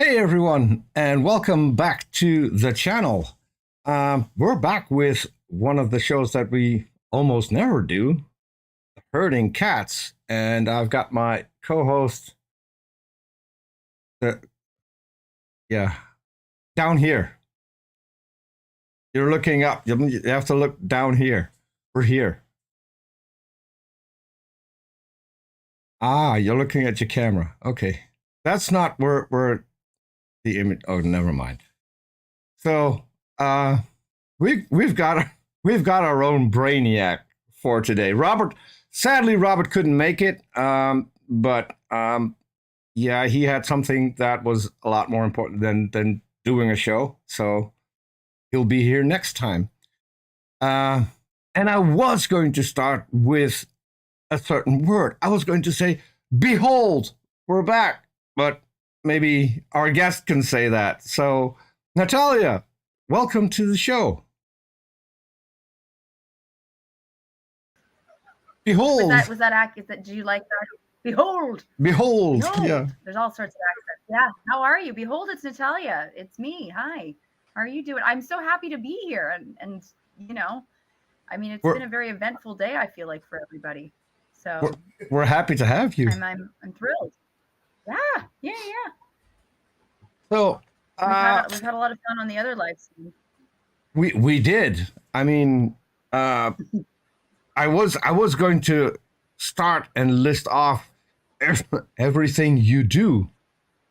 Hey everyone, and welcome back to the channel. We're back with one of the shows that we almost never do, herding cats, and I've got my co-host, uh, yeah, down here. You're looking up. You have to look down here. We're here. Ah, you're looking at your camera. Okay, that's not where the image. Oh, never mind. So, uh, we've got we've got our own brainiac for today. Robert couldn't make it, but yeah, he had something that was a lot more important than doing a show. So he'll be here next time. Uh, and I was going to start with a certain word. I was going to say, "Behold, we're back," but maybe our guest can say that. So, Natalia, welcome to the show. Was Behold, that was that accurate? Did you like that? Behold, behold, yeah. behold. There's all sorts of accents. Yeah. How are you? Behold, it's Natalia. It's me. Hi. How are you doing? I'm so happy to be here. And you know, I mean, it's We're been a very eventful day. I feel like for everybody. we're, So we're happy to have you. I'm thrilled. Yeah. Yeah. Yeah. So, uh, We've had a lot of fun on the other live stream. we did. I mean, uh, I was going to start and list off everything you do,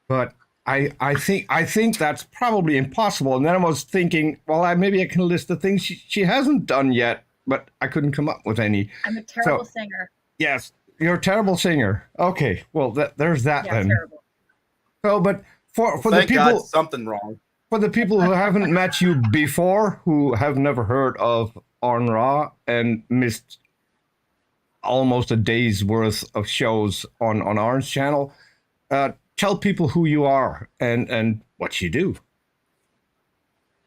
but I think that's probably impossible. And then I was thinking, well, maybe I can list the things she hasn't done yet, but I couldn't come up with any. I'm a terrible So singer. yes, you're a terrible singer. Okay, well there's that Yeah, then. terrible. So, but Well, for the thank God people something wrong. for the people who haven't met you before, who have never heard of On Raw and missed almost a day's worth of shows on Orange Channel, tell people who you are and what you do.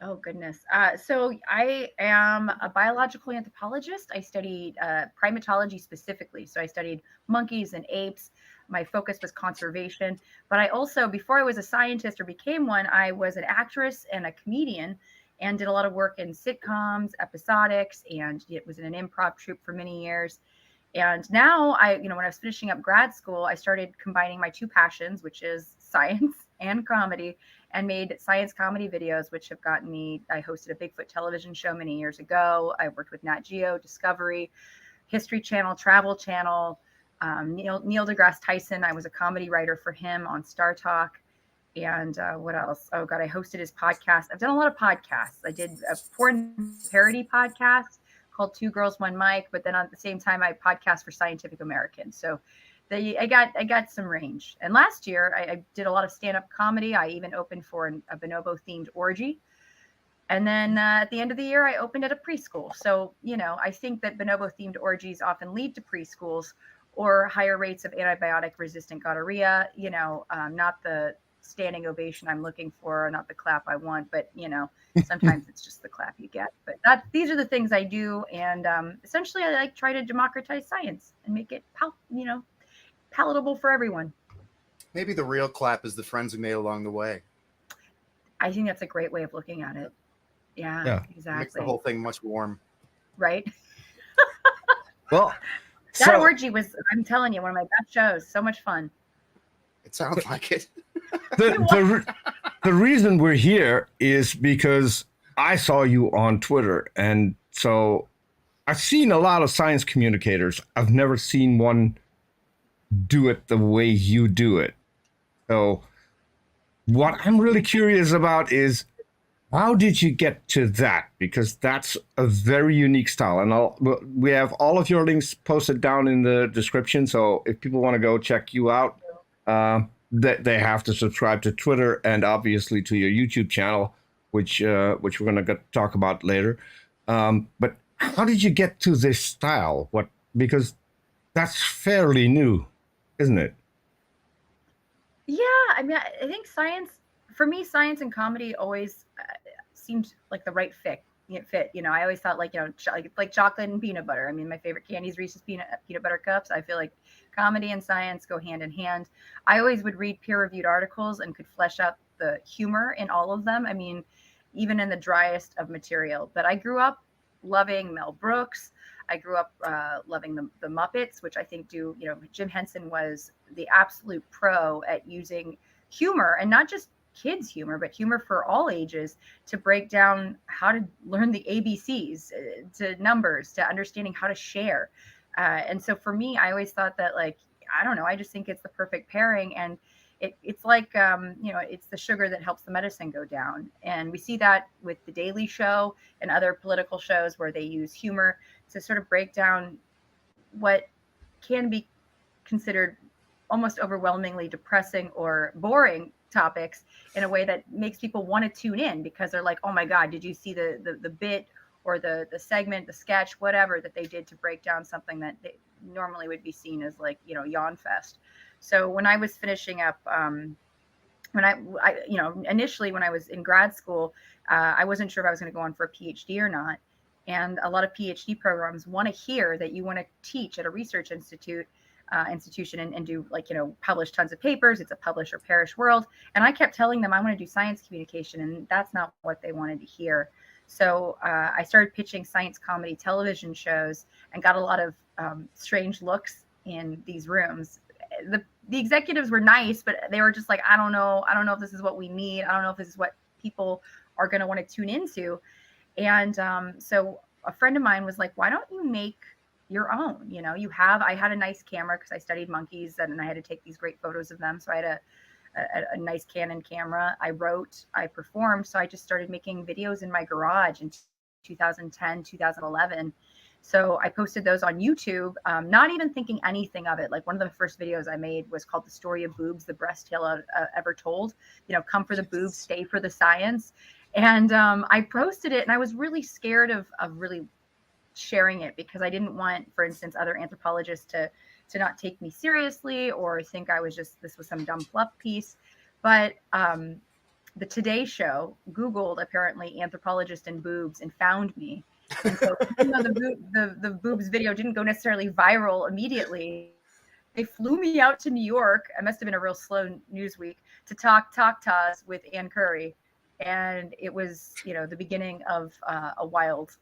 Oh goodness. So I am a biological anthropologist. I studied primatology specifically. So I studied monkeys and apes. My focus was conservation. But I also, before I was a scientist or became one, I was an actress and a comedian and did a lot of work in sitcoms, episodics, and it was in an improv troupe for many years. And now when I was finishing up grad school, I started combining my two passions, which is science and comedy, and made science comedy videos, which have gotten me. I hosted a Bigfoot television show many years ago. I worked with Nat Geo, Discovery, History Channel, Travel Channel, Neil deGrasse Tyson. I was a comedy writer for him on Star Talk. And what else? Oh, God, I hosted his podcast. I've done a lot of podcasts. I did a porn parody podcast called Two Girls, One Mic, but then at the same time, I podcast for Scientific American. So I got some range. And last year, I did a lot of stand up comedy. I even opened for a bonobo themed orgy. And then at the end of the year, I opened at a preschool. So, I think that bonobo themed orgies often lead to preschools or higher rates of antibiotic resistant gonorrhea, not the standing ovation I'm looking for, not the clap I want, but, sometimes it's just the clap you get. But these are the things I do. And essentially, I try to democratize science and make it, palatable for everyone. Maybe the real clap is the friends we made along the way. I think that's a great way of looking at it. Yeah, Yeah. It exactly. makes the whole thing much warm. Right. Well, That so orgy was, I'm telling you, one of my best shows. So much fun. It sounds like it. the reason we're here is because I saw you on Twitter, and so I've seen a lot of science communicators. I've never seen one do it the way you do it. So what I'm really curious about is, how did you get to that? Because that's a very unique style. And we have all of your links posted down in the description. So if people want to go check you out, they have to subscribe to Twitter and obviously to your YouTube channel, which we're going to talk about later. But how did you get to this style? Because that's fairly new, isn't it? Yeah, I mean, I think for me, science and comedy always seemed like the right fit. I always thought like chocolate and peanut butter. I mean, my favorite candy is Reese's peanut butter cups. I feel like comedy and science go hand in hand. I always would read peer-reviewed articles and could flesh out the humor in all of them. I mean, even in the driest of material. But I grew up loving Mel Brooks. I grew up loving the Muppets, which I think Jim Henson was the absolute pro at using humor, and not just kids humor, but humor for all ages, to break down how to learn the ABCs, to numbers, to understanding how to share. And so for me, I always thought that, like, I don't know, I just think it's the perfect pairing. And it's like, it's the sugar that helps the medicine go down. And we see that with The Daily Show and other political shows where they use humor to sort of break down what can be considered almost overwhelmingly depressing or boring topics in a way that makes people want to tune in, because they're like, oh my God, did you see the bit or the segment, the sketch, whatever that they did to break down something that they normally would be seen as, like, yawn fest. So when I was finishing up, when I initially when I was in grad school, I wasn't sure if I was going to go on for a PhD or not. And a lot of PhD programs want to hear that you want to teach at a research institution and do, like, publish tons of papers. It's a publish or perish world. And I kept telling them I want to do science communication, and that's not what they wanted to hear. So I started pitching science comedy television shows and got a lot of strange looks in these rooms. The executives were nice, but they were just like, I don't know if this is what we need. I don't know if this is what people are going to want to tune into. And so a friend of mine was like, why don't you make your own? I had a nice camera because I studied monkeys, and I had to take these great photos of them. So I had a nice Canon camera. I wrote, I performed. So I just started making videos in my garage in 2010, 2011. So I posted those on YouTube, not even thinking anything of it. Like, one of the first videos I made was called The Story of Boobs, the Best Tale Ever Told. Come for the boobs, stay for the science. And I posted it, and I was really scared of really sharing it, because I didn't want, for instance, other anthropologists to not take me seriously or think this was some dumb fluff piece. But the Today Show Googled apparently anthropologist and boobs and found me. And so, even though the boobs video didn't go necessarily viral immediately, they flew me out to New York. I must have been a real slow news week, to talk Tos with Ann Curry. And it was, the beginning of a wild,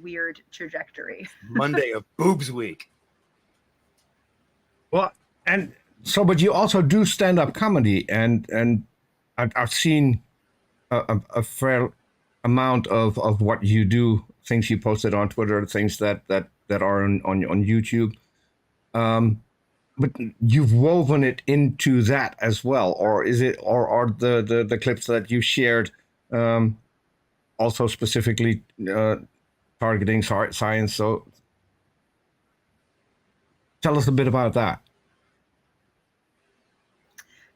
weird trajectory. Monday of Boobs Week. Well, and so, but you also do stand-up comedy, and I've seen a fair amount of what you do, things you posted on Twitter, things that are on YouTube. But you've woven it into that as well, or is it, or are the clips that you shared also specifically targeting science? So tell us a bit about that.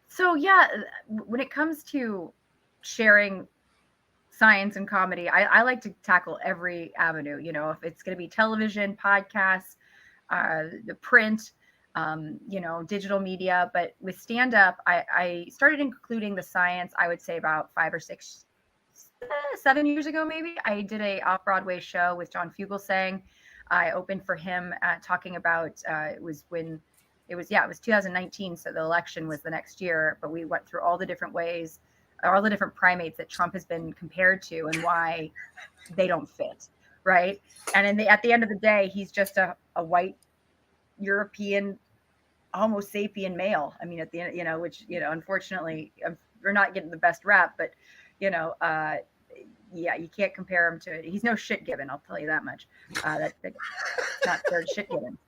So yeah, when it comes to sharing science and comedy, I like to tackle every avenue. If it's going to be television, podcasts, the print, digital media. But with stand-up, I started including the science, I would say about 7 years ago, maybe. I did a off-Broadway show with John Fugelsang. I opened for him talking about, it was 2019. So the election was the next year, but we went through all the different ways, all the different primates that Trump has been compared to and why they don't fit. Right. And at the end of the day, he's just a white European Homo sapien male. I mean, at the end, which, unfortunately, we're not getting the best rap, but, yeah, you can't compare him to, he's no shit given. I'll tell you that much. That's not fair shit given.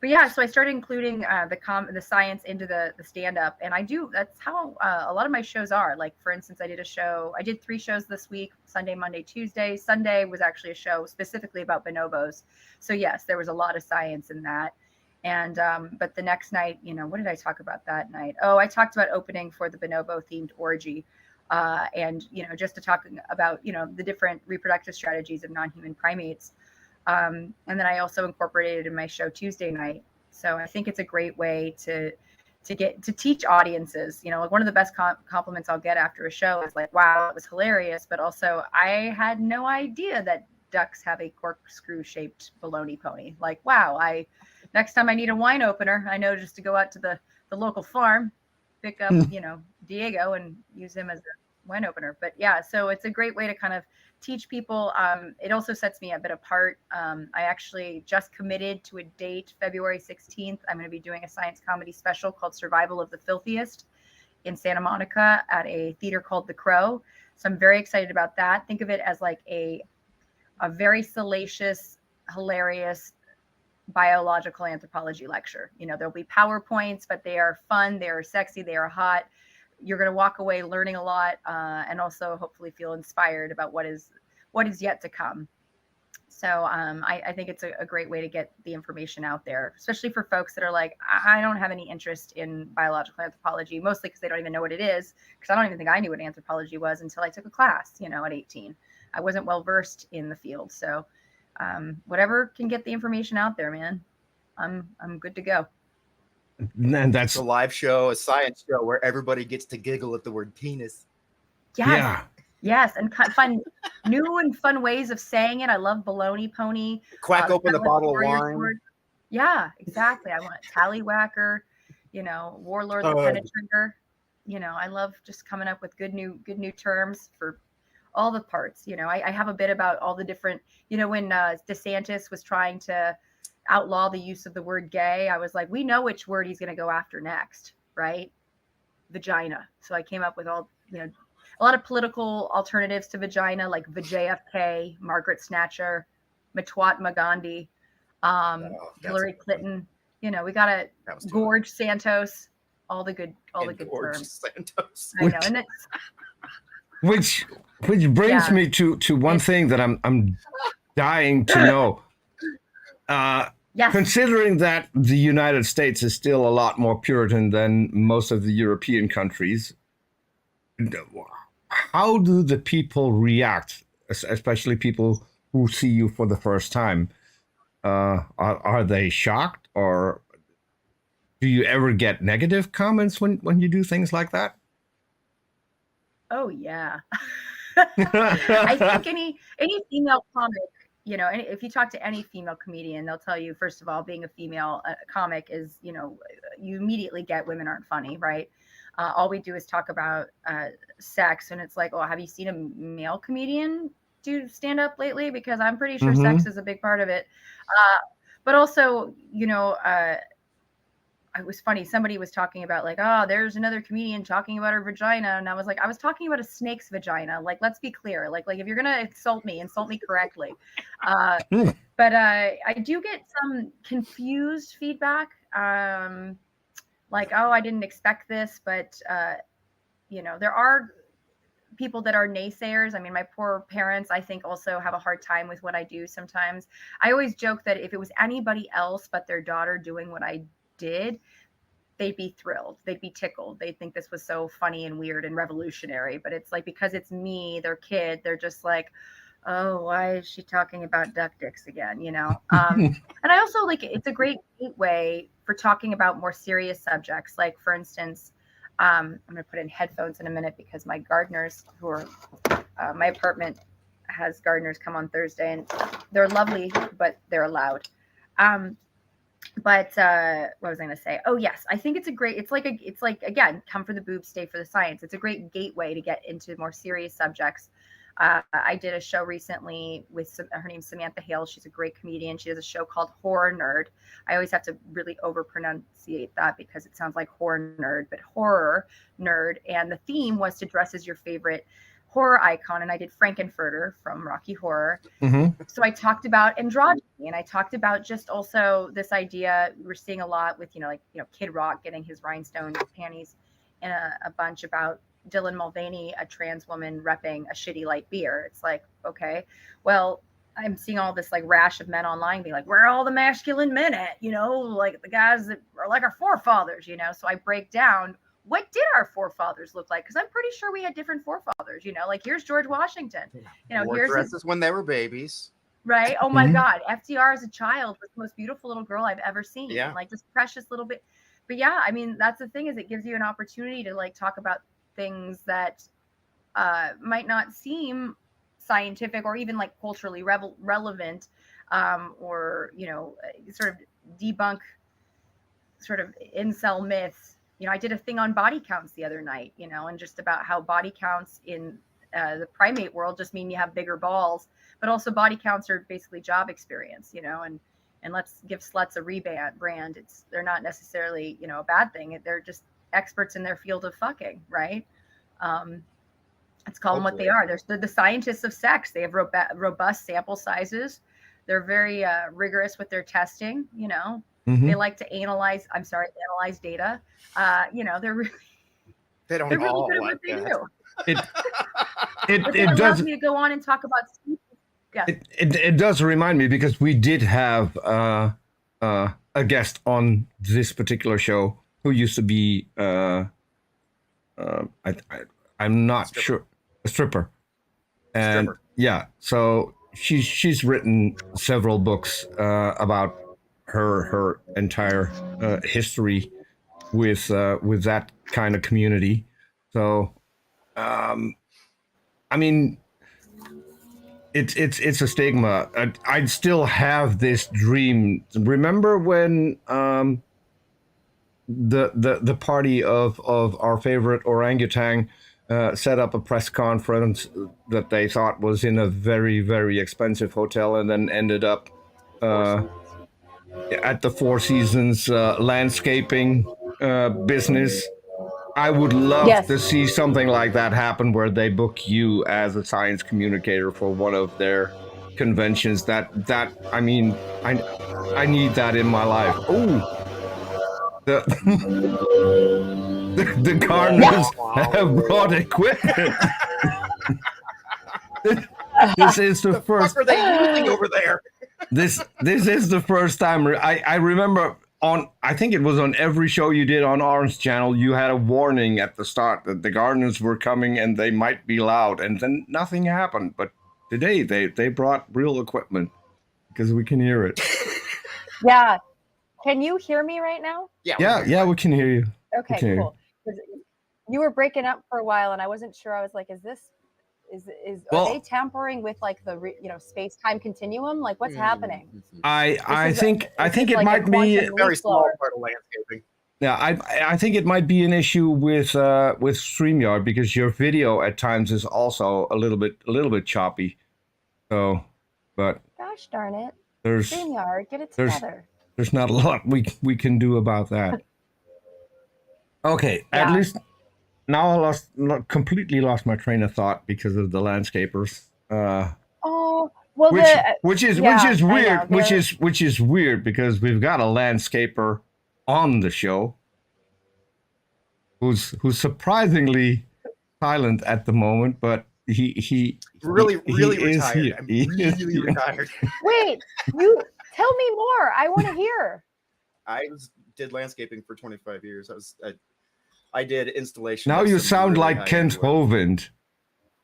But yeah, so I started including the science into the stand-up, and that's how a lot of my shows are. Like, for instance, I did 3 shows this week: Sunday, Monday, Tuesday. Sunday was actually a show specifically about bonobos. So yes, there was a lot of science in that. And but the next night, what did I talk about that night? Oh, I talked about opening for the bonobo themed orgy. And just to talk about the different reproductive strategies of non-human primates. And then I also incorporated it in my show Tuesday night. So I think it's a great way to teach audiences. Like, one of the best compliments I'll get after a show is like, wow, it was hilarious, but also I had no idea that ducks have a corkscrew shaped baloney pony. Like, wow, next time I need a wine opener, I know just to go out to the local farm, pick up, Diego and use him as a wine opener. But yeah, so it's a great way to kind of teach people. It also sets me a bit apart. I actually just committed to a date, February 16th. I'm going to be doing a science comedy special called Survival of the Filthiest in Santa Monica at a theater called The Crow. So I'm very excited about that. Think of it as like a very salacious, hilarious biological anthropology lecture. There'll be PowerPoints, but they are fun, they are sexy, they are hot. You're going to walk away learning a lot, and also hopefully feel inspired about what is yet to come. So I think it's a great way to get the information out there, especially for folks that are like, I don't have any interest in biological anthropology, mostly because they don't even know what it is, because I don't even think I knew what anthropology was until I took a class, at 18. I wasn't well versed in the field. So whatever can get the information out there, man, I'm good to go. And that's It's a live show, a science show where everybody gets to giggle at the word penis. Yes. Yes, and fun, new and fun ways of saying it. I love baloney pony. Quack open the bottle of wine. Sword. Yeah, exactly. I want tallywhacker, warlord the penetrator. I love just coming up with good new terms for all the parts. I have a bit about all the different, when DeSantis was trying to outlaw the use of the word gay, I was like, we know which word he's going to go after next, right? Vagina. So I came up with all, a lot of political alternatives to vagina, like VJFK, Margaret Snatcher, Matwatma Gandhi, Hillary Clinton. We got to gorge Santos, all the good terms. Santos. I know, and it's which brings me to one thing that I'm dying to know. Yes. Considering that the United States is still a lot more Puritan than most of the European countries, how do the people react, especially people who see you for the first time? Are they shocked, or do you ever get negative comments when you do things like that? Oh yeah. I think any female comic, if you talk to any female comedian, they'll tell you, first of all, being a female comic is, you immediately get women aren't funny, right? All we do is talk about sex, and it's like, oh, have you seen a male comedian do stand up lately? Because I'm pretty sure sex is a big part of it. But also, it was funny. Somebody was talking about like, oh, there's another comedian talking about her vagina. And I was like, I was talking about a snake's vagina. Like, let's be clear. Like if you're going to insult me correctly. But I do get some confused feedback. Like, oh, I didn't expect this. But, there are people that are naysayers. I mean, my poor parents, I think, also have a hard time with what I do sometimes. I always joke that if it was anybody else but their daughter doing what I did, they'd be thrilled, they'd be tickled, they'd think this was so funny and weird and revolutionary. But it's like, because it's me, their kid, they're just like, oh, why is she talking about duck dicks again? And I also like, it's a great gateway for talking about more serious subjects. Like, for instance, I'm going to put in headphones in a minute because my gardeners who are my apartment has gardeners come on Thursday, and they're lovely, but they're loud. But what was I going to say? Oh, yes. I think it's like, again, come for the boobs, stay for the science. It's a great gateway to get into more serious subjects. I did a show recently with her name's Samantha Hale. She's a great comedian. She has a show called Horror Nerd. I always have to really overpronunciate that because it sounds like horror nerd, but Horror Nerd. And the theme was to dress as your favorite horror icon, and I did Frankenfurter from Rocky Horror. So I talked about androgyny, and I talked about just also this idea we're seeing a lot with Kid Rock getting his rhinestone panties, and a bunch about Dylan Mulvaney, a trans woman repping a shitty light beer. It's like, okay, well, I'm seeing all this like rash of men online being like, where are all the masculine men at? Like the guys that are like our forefathers, So I break down, what did our forefathers look like? Because I'm pretty sure we had different forefathers, like here's George Washington, here's dresses when they were babies. Right. Oh my God. FDR as a child was the most beautiful little girl I've ever seen. Yeah. Like this precious little bit. But yeah, I mean, that's the thing, is it gives you an opportunity to like talk about things that might not seem scientific or even like culturally relevant, or, sort of debunk sort of incel myths I did a thing on body counts the other night, and just about how body counts in the primate world just mean you have bigger balls, but also body counts are basically job experience, and let's give sluts a brand. They're not necessarily, a bad thing. They're just experts in their field of fucking, right? Let's call them what they are. They're the scientists of sex. They have robust sample sizes. They're very rigorous with their testing, They like to analyze data. They're really, They don't they're really all good at like what they that. do. But it allows me to go on and talk about species. Yeah. It does remind me, because we did have a guest on this particular show who used to be I'm not sure, a stripper, and yeah, so she's written several books about her entire history with that kind of community. So I mean, it's a stigma. I'd still have this dream. Remember when the party of our favorite orangutan set up a press conference that they thought was in a very, very expensive hotel, and then ended up at the Four Seasons landscaping business. I would love to see something like that happen, where they book you as a science communicator for one of their conventions. That I mean, I need that in my life. Oh, the gardeners have brought equipment. This is the first. What are they using over there? This is the first time I remember I think it was on every show you did on Orange Channel, you had a warning at the start that the gardeners were coming and they might be loud, and then nothing happened. But today they brought real equipment, because we can hear it. Yeah. Can you hear me right now? Yeah, we can hear you. Okay, cool. You were breaking up for a while, and I wasn't sure. I was like, are they tampering with like the space-time continuum? Like, what's happening? I think it might be a very small part of landscaping. Yeah, I think it might be an issue with StreamYard, because your video at times is also a little bit choppy. So, but gosh darn it, there's StreamYard, get it together. There's not a lot we can do about that. Okay, at least now I completely lost my train of thought because of the landscapers. Which is weird. Which is weird, because we've got a landscaper on the show who's surprisingly silent at the moment, but he really is retired. Here. I'm really retired. Wait, you tell me more. I want to hear. I did landscaping for 25 years. I did installation. Now you sound like Kent Hovind.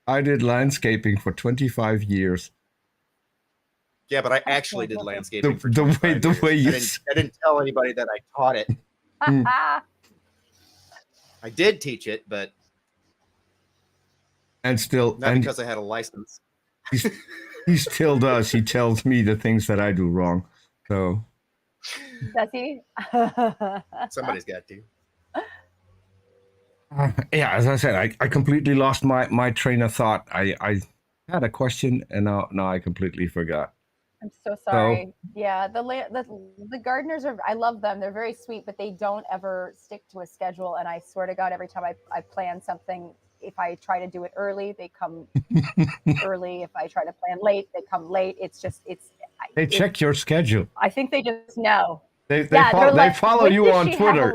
I did landscaping for 25 years. Yeah, but I actually did landscaping for 25 years. The way you I didn't tell anybody that I taught it. I did teach it, but because I had a license. He still does. He tells me the things that I do wrong. So does he? Somebody's got to. Yeah, as I said, I completely lost my train of thought. I had a question, and now I completely forgot. I'm so sorry. Yeah, the gardeners I love them. They're very sweet, but they don't ever stick to a schedule. And I swear to God, every time I plan something, if I try to do it early, they come early. If I try to plan late, they come late. They check your schedule. I think they just know. They follow you on Twitter.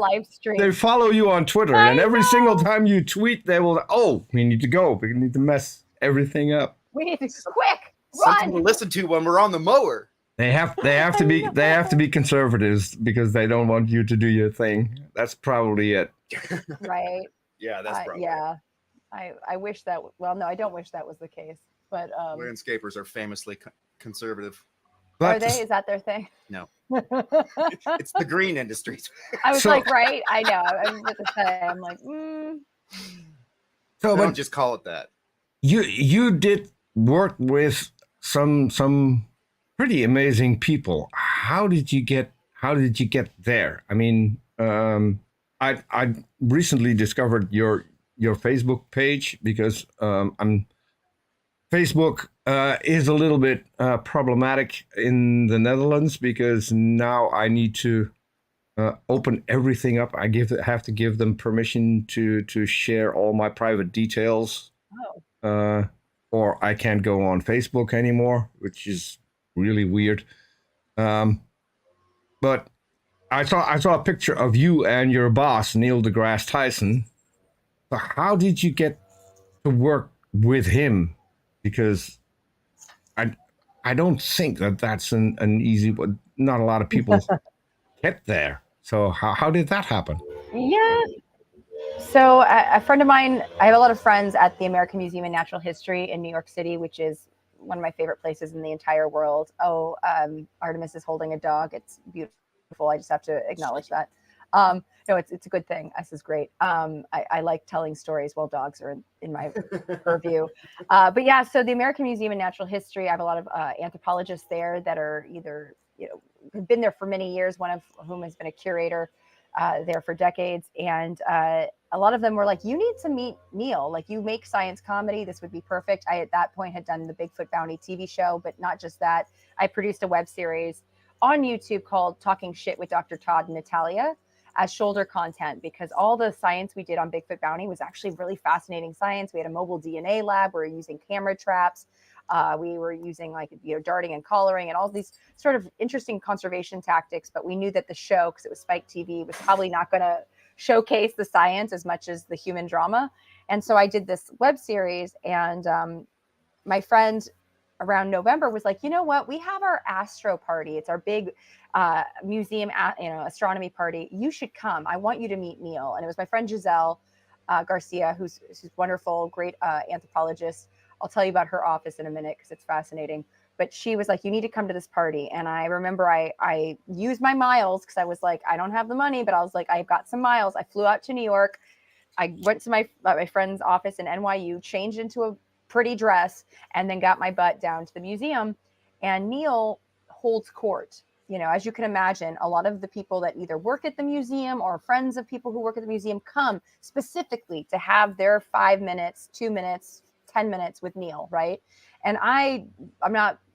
They follow you on Twitter, and every single time you tweet, they will. Oh, we need to go. We need to mess everything up. We need to quick run. Something to listen to when we're on the mower. They have to be conservatives, because they don't want you to do your thing. That's probably it. Right. Yeah, that's probably. Yeah, I wish that. Well, no, I don't wish that was the case. But landscapers are famously conservative. Are they? Is that their thing? No. It's the green industries. I was like, right? I know. I was about to say. I'm like, So, don't just call it that. You did work with some pretty amazing people. How did you get there? I mean, I recently discovered your Facebook page because I'm Facebook is a little bit problematic in the Netherlands because now I need to open everything up. Have to give them permission to share all my private details, uh, or I can't go on Facebook anymore, which is really weird. Um, but I saw a picture of you and your boss Neil deGrasse Tyson. So how did you get to work with him? Because I I don't think that that's an easy one. Not a lot of people get there. So how did that happen? Yeah. So a friend of mine, I have a lot of friends at the American Museum of Natural History in New York City, which is one of my favorite places in the entire world. Oh, Artemis is holding a dog. It's beautiful. I just have to acknowledge that. No, it's a good thing. This is great. I like telling stories while dogs are in my purview. But yeah, so the American Museum of Natural History, I have a lot of anthropologists there that are either, have been there for many years, one of whom has been a curator there for decades. And a lot of them were like, you need to meet Neil. Like, you make science comedy. This would be perfect. I, at that point, had done the Bigfoot Bounty TV show, but not just that. I produced a web series on YouTube called Talking Shit with Dr. Todd and Natalia as shoulder content, because all the science we did on Bigfoot Bounty was actually really fascinating science. We had a mobile DNA lab. We were using camera traps. We were using darting and collaring and all these sort of interesting conservation tactics. But we knew that the show, because it was Spike TV, was probably not going to showcase the science as much as the human drama. And so I did this web series, and my friend around November was like, you know what? We have our astro party. It's our big museum, astronomy party. You should come. I want you to meet Neil. And it was my friend Giselle Garcia, who's wonderful, great anthropologist. I'll tell you about her office in a minute because it's fascinating. But she was like, you need to come to this party. And I remember I used my miles because I was like, I don't have the money, but I was like, I've got some miles. I flew out to New York. I went to my friend's office in NYU, changed into a pretty dress, and then got my butt down to the museum. And Neil holds court. As you can imagine, a lot of the people that either work at the museum or friends of people who work at the museum come specifically to have their 5 minutes, 2 minutes, 10 minutes with Neil, right? And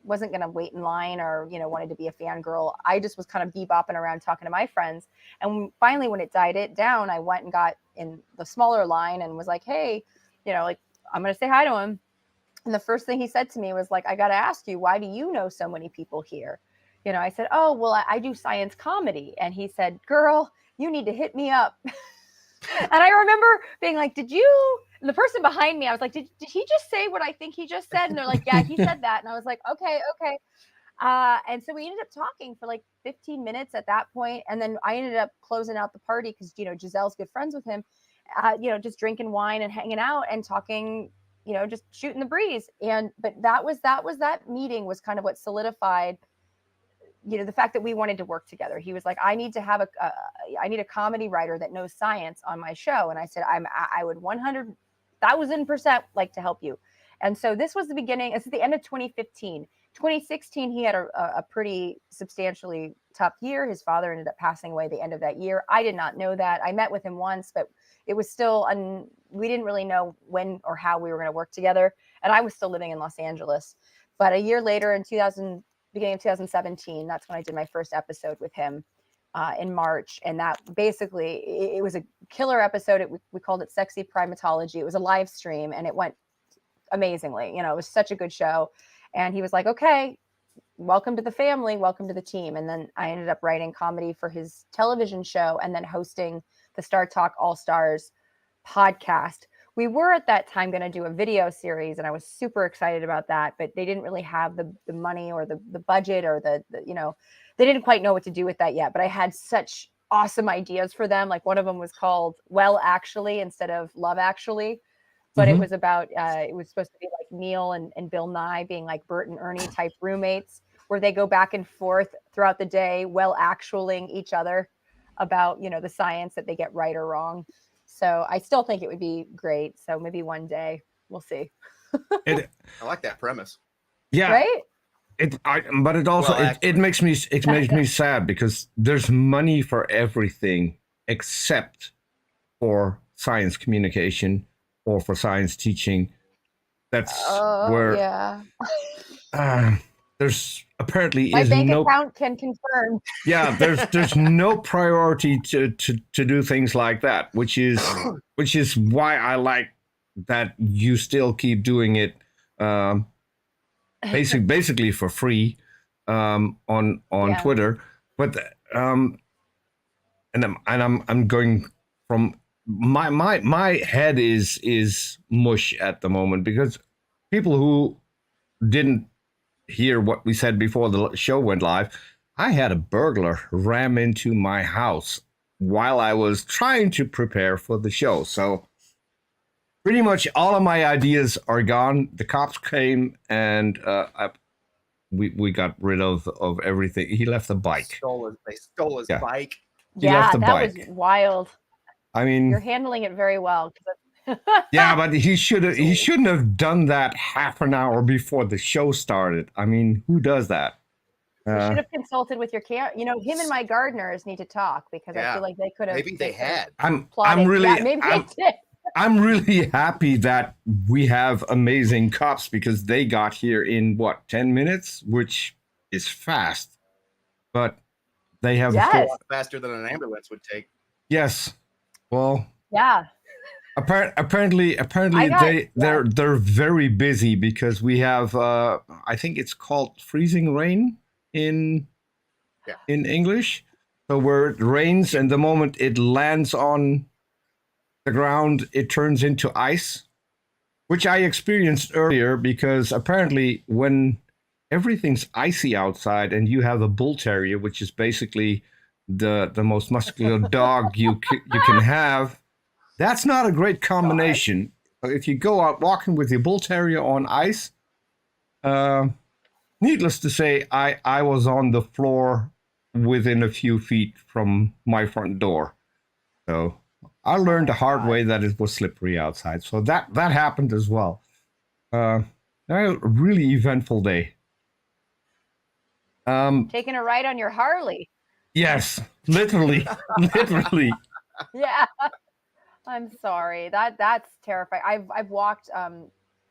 wasn't going to wait in line or, wanted to be a fangirl. I just was kind of bebopping around talking to my friends. And finally, when it died down, I went and got in the smaller line and was like, hey, I'm going to say hi to him. And the first thing he said to me was like, I got to ask you, why do you know so many people here? I said, oh, well, I do science comedy. And he said, girl, you need to hit me up. And I remember being like, and the person behind me, I was like, did he just say what I think he just said? And they're like, yeah, he said that. And I was like, okay. And so we ended up talking for like 15 minutes at that point. And then I ended up closing out the party because, Giselle's good friends with him, just drinking wine and hanging out and talking, just shooting the breeze. But that meeting was kind of what solidified, the fact that we wanted to work together. He was like, I need to have I need a comedy writer that knows science on my show. And I said, I would 100,000% like to help you. And so this was the beginning. It's the end of 2015. 2016, he had a pretty substantially tough year. His father ended up passing away the end of that year. I did not know that. I met with him once, but it was still, we didn't really know when or how we were going to work together. And I was still living in Los Angeles. But a year later, in beginning of 2017, that's when I did my first episode with him in March. And that basically, it was a killer episode. We called it Sexy Primatology. It was a live stream and it went amazingly. It was such a good show. And he was like, okay, welcome to the family, welcome to the team. And then I ended up writing comedy for his television show and then hosting the Star Talk All Stars podcast. We were at that time going to do a video series, and I was super excited about that, but they didn't really have the money or the budget or they didn't quite know what to do with that yet. But I had such awesome ideas for them. Like one of them was called Well Actually instead of Love Actually. But It was about, it was supposed to be like Neil and Bill Nye being like Bert and Ernie type roommates, where they go back and forth throughout the day, well actualing each other about, the science that they get right or wrong. So I still think it would be great. So maybe one day we'll see. I like that premise. Yeah. Right? But it also, it makes me sad because there's money for everything except for science communication or for science teaching. That's where Yeah. There's apparently My is bank no account can confirm. yeah there's no priority to do things like that, which is why I like that you still keep doing it, um, basically for free, on Yeah. Twitter. But I'm going from my head is mush at the moment, because people who didn't hear what we said before the show went live, I had a burglar ram into my house while I was trying to prepare for the show. So pretty much all of my ideas are gone. The cops came and we got rid of everything. He left the bike. They stole his Yeah. bike. He left the that bike. was wild. I You're mean, handling it very well. yeah, but he shouldn't have done that half an hour before the show started. I mean, who does that? You should have consulted with your him and my gardeners need to talk, because I feel like they could have. Maybe they had. I'm plotted. really Yeah, maybe they did. I'm really happy that we have amazing cops, because they got here in 10 minutes, which is fast. But they have Yes. Faster than an ambulance would take. Yes. Well, Yeah. apparently they're very busy, because we have I think it's called freezing rain in English. So where it rains and the moment it lands on the ground, it turns into ice, which I experienced earlier, because apparently when everything's icy outside and you have a bull terrier, which is basically the most muscular dog you can have, that's not a great combination. If you go out walking with your bull terrier on ice, needless to say, I was on the floor within a few feet from my front door. So I learned the hard way that it was slippery outside. So that happened as well. A really eventful day. Taking a ride on your Harley. Yes, literally, literally. Yeah. I'm sorry. That's terrifying. I've walked.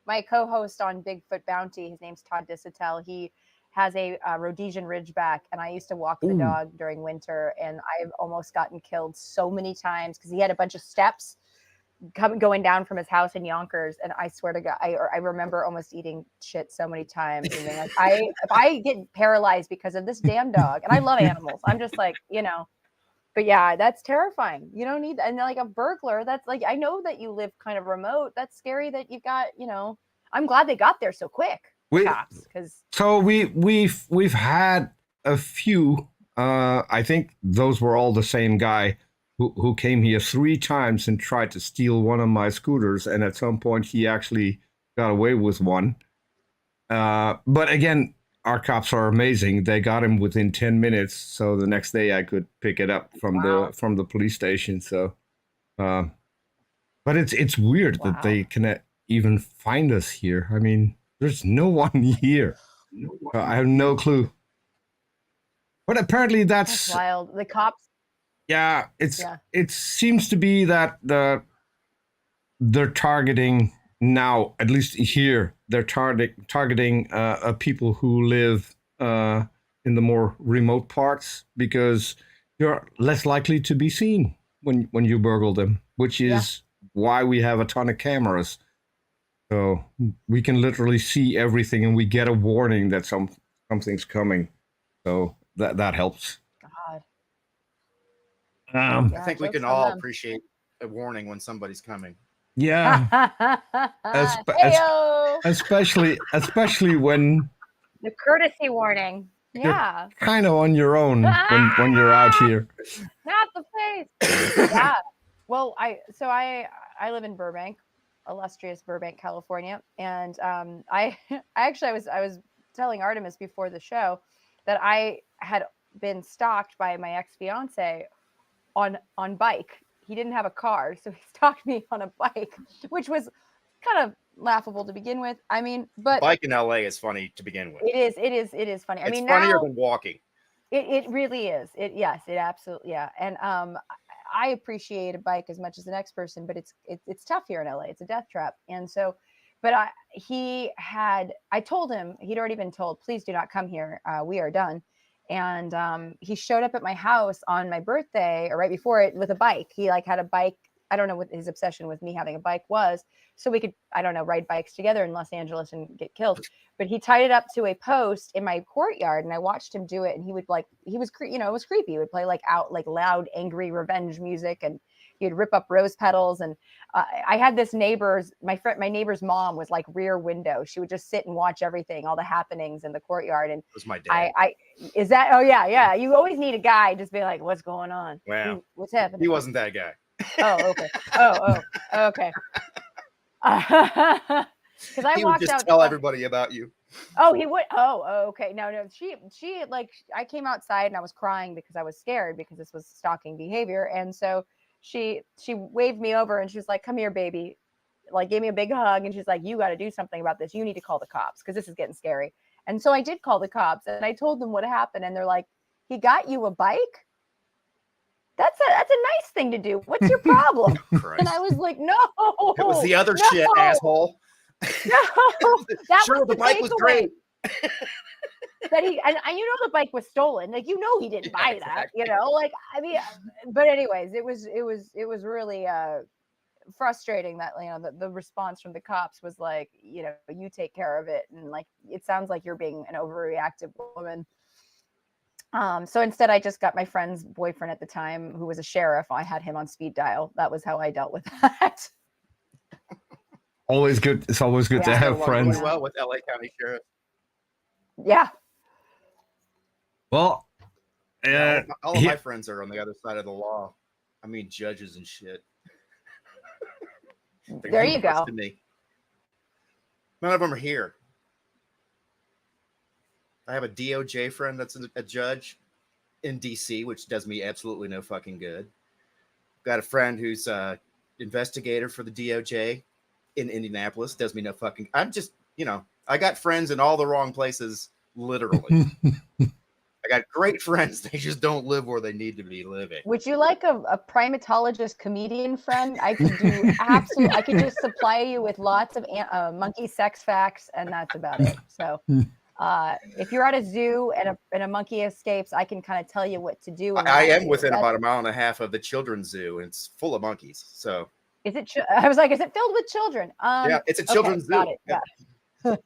My co-host on Bigfoot Bounty, his name's Todd Disatel. He has a Rhodesian Ridgeback, and I used to walk the dog during winter, and I've almost gotten killed so many times because he had a bunch of steps going down from his house in Yonkers, and I swear to God, I remember almost eating shit so many times. And being like, if I get paralyzed because of this damn dog, and I love animals, I'm just like, But yeah, that's terrifying. You don't need, and like a burglar, that's like, I know that you live kind of remote. That's scary that you've got, I'm glad they got there so quick. So we've had a few. I think those were all the same guy who came here 3 times and tried to steal one of my scooters, and at some point he actually got away with one. But again, our cops are amazing. They got him within 10 minutes, so the next day I could pick it up from the police station. So, but it's weird that they can even find us here. I mean, there's no one here. I have no clue. But apparently that's wild. The cops. Yeah, it seems to be that they're targeting now, at least here, they're targeting people who live in the more remote parts, because you're less likely to be seen when you burgle them, which is why we have a ton of cameras. So we can literally see everything, and we get a warning that something's coming. So that helps. God. I think we can all appreciate a warning when somebody's coming. Yeah. especially when the courtesy warning. Yeah. You're kind of on your own when you're out here. Not the face. Yeah. Well, I live in Burbank, illustrious Burbank, California, and I was telling Artemis before the show that I had been stalked by my ex-fiance on bike. He didn't have a car, so he stalked me on a bike, which was kind of laughable to begin with. I mean, but bike in LA is funny to begin with. It is funny. It's funnier than walking. It really is. It absolutely, yeah. And I appreciate a bike as much as the next person, but it's tough here in LA. It's a death trap. And so, but I told him, he'd already been told, please do not come here. We are done. And he showed up at my house on my birthday or right before it with a bike. He like had a bike. I don't know what his obsession with me having a bike was. So we could, I don't know, ride bikes together in Los Angeles and get killed. But he tied it up to a post in my courtyard and I watched him do it. And he would like, it was creepy. He would play like loud, angry revenge music and he would rip up rose petals. And I had this my neighbor's mom was like Rear Window. She would just sit and watch everything, all the happenings in the courtyard. And It was my dad. Is that, oh yeah. You always need a guy just be like, what's going on? Wow. What's happening? He wasn't that guy. Oh, okay. Oh, okay. Because I He would walked just out. tell everybody about you. Oh, he would. Oh, okay. No. She like I came outside and I was crying because I was scared because this was stalking behavior, and so she waved me over and she was like, "Come here, baby." Like gave me a big hug and she's like, "You got to do something about this. You need to call the cops because this is getting scary." And so I did call the cops and I told them what happened, and they're like, "He got you a bike? That's a nice thing to do. What's your problem?" And I was like, "No, It was the other shit, asshole. No, that Sure, was the bike was great. That the bike was stolen. Like, he didn't buy that, Exactly. like, I mean, but anyways, it was really frustrating that, the response from the cops was like, you take care of it. And like, it sounds like you're being an overreactive woman. So instead I just got my friend's boyfriend at the time, who was a sheriff. I had him on speed dial. That was how I dealt with that. Always good. It's always good to Yeah. have Got along friends. really well with LA County Sheriff. Yeah. Well, All of my friends are on the other side of the law. I mean, judges and shit. They're There you useless go. to me. None of them are here. I have a DOJ friend that's a judge in DC, which does me absolutely no fucking good. Got a friend who's a investigator for the DOJ in Indianapolis. Does me no fucking. I'm just, I got friends in all the wrong places, literally. I got great friends. They just don't live where they need to be living. Would you like a primatologist comedian friend? I could do absolutely. I could just supply you with lots of monkey sex facts, and that's about it. So, if you're at a zoo and a monkey escapes, I can kind of tell you what to do. I am within about a mile and a half of the children's zoo, and it's full of monkeys. So, is it? I was like, is it filled with children? yeah, it's a children's zoo. Got it.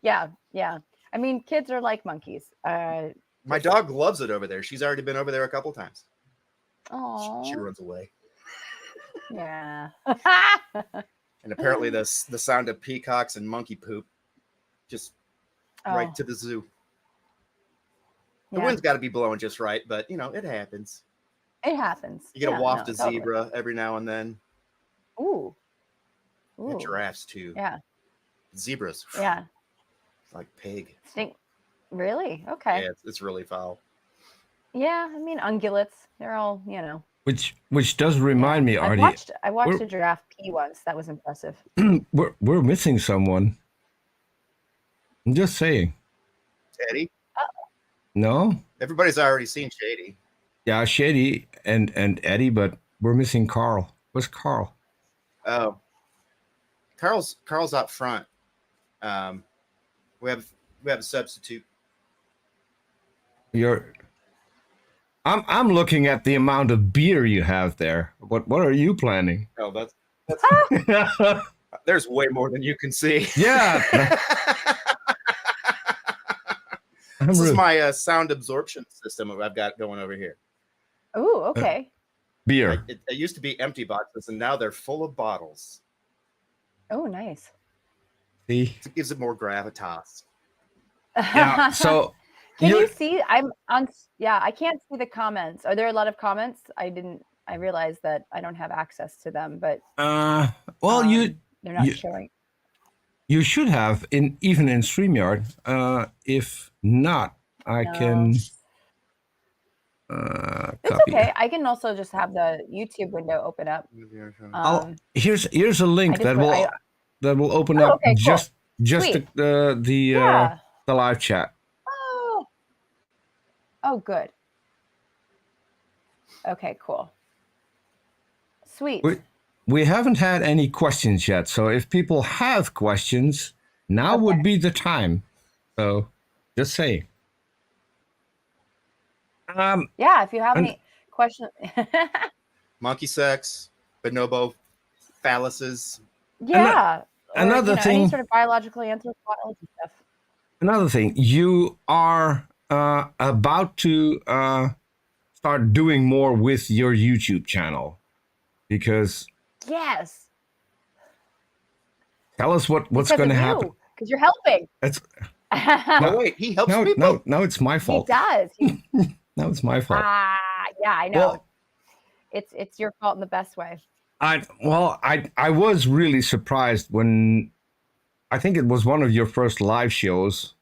Yeah. Yeah. I mean, kids are like monkeys. My dog loves it over there. She's already been over there a couple times. Oh, She runs away. yeah. And apparently the sound of peacocks and monkey poop just right to the zoo. The Yeah. wind's got to be blowing just right, but it happens. It happens. You get a waft of totally. zebra every now and then. Ooh. And giraffes too. Yeah. Zebras. Yeah. Like pig. Stink. Really? Okay. Yeah, it's really foul. Yeah. I mean, ungulates. They're all, which does remind me, Artie. I watched a giraffe pee once. That was impressive. we're missing someone. I'm just saying. Teddy? No? Everybody's already seen Shady. Yeah, Shady and Eddie, but we're missing Carl. Where's Carl? Oh. Carl's out front. We have a substitute. I'm looking at the amount of beer you have there. What are you planning? Oh, that's there's way more than you can see. Yeah. This is my sound absorption system I've got going over here. Ooh, okay. Beer. It used to be empty boxes, and now they're full of bottles. Oh, nice. See? It gives it more gravitas. Yeah. So Can you see? I'm on. Yeah, I can't see the comments. Are there a lot of comments? I realized that I don't have access to them, but well, they're not showing. You should have even in StreamYard. If not, I can. It's Copy. okay. I can also just have the YouTube window open up. Here's a link that will open up okay, cool. just Sweet. the live chat. Oh, good. Okay, cool. Sweet. We haven't had any questions yet, so if people have questions, now would be the time. So, just saying. Yeah, if you have any questions. Monkey sex, bonobo phalluses. Yeah. Or, another thing. any sort of biological anthropology stuff. Another thing, you are about to start doing more with your YouTube channel, because Yes. tell us what's going to happen. Because you're helping. It's Oh wait, he helps people. No, it's my fault. He does. No, it's my fault. Yeah, I know. Well, it's your fault in the best way. I was really surprised when I think it was one of your first live shows,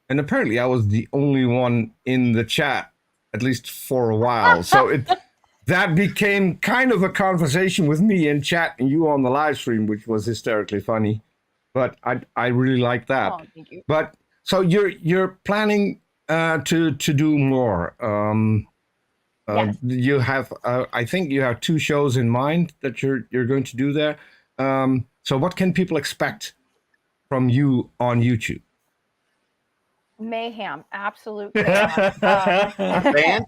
and apparently I was the only one in the chat, at least for a while. So that became kind of a conversation with me in chat and you on the live stream, which was hysterically funny. But I really like that. Oh, thank you. But so you're planning to do more. Yes. You have I think you have 2 shows in mind that you're going to do there. So what can people expect from you on YouTube? Mayhem, absolute chaos. Band?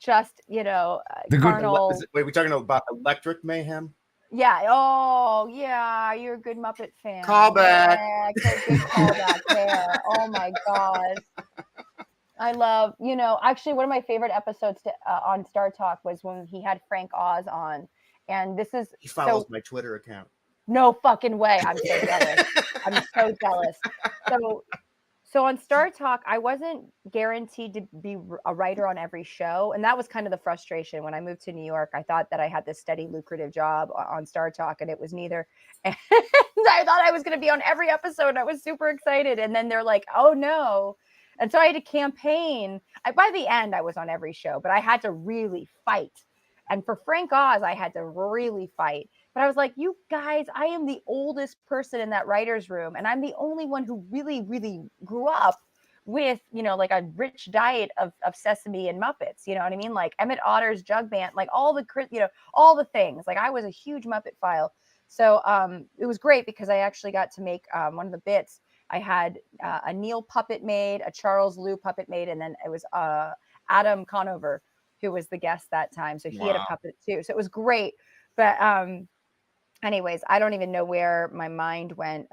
Just, carnal. Wait, we talking about electric mayhem? Yeah. Oh, yeah. You're a good Muppet fan. Callback. Yeah, good callback there. Oh my God. I love, actually one of my favorite episodes on Star Talk was when he had Frank Oz on. And this is He follows my Twitter account. No fucking way. I'm so jealous. I'm so jealous. So on Star Talk, I wasn't guaranteed to be a writer on every show. And that was kind of the frustration. When I moved to New York, I thought that I had this steady, lucrative job on Star Talk, and it was neither. And I thought I was going to be on every episode, and I was super excited. And then they're like, oh, no. And so I had to campaign. By the end, I was on every show, but I had to really fight. And for Frank Oz, I had to really fight. But I was like, you guys, I am the oldest person in that writer's room. And I'm the only one who really, really grew up with, like a rich diet of Sesame and Muppets. You know what I mean? Like Emmett Otter's Jug Band, like all the things. Like I was a huge Muppet file. So it was great because I actually got to make one of the bits. I had a Neil puppet made, a Charles Liu puppet made, and then it was Adam Conover, who was the guest that time. So he had a puppet too. So it was great. But anyways, I don't even know where my mind went.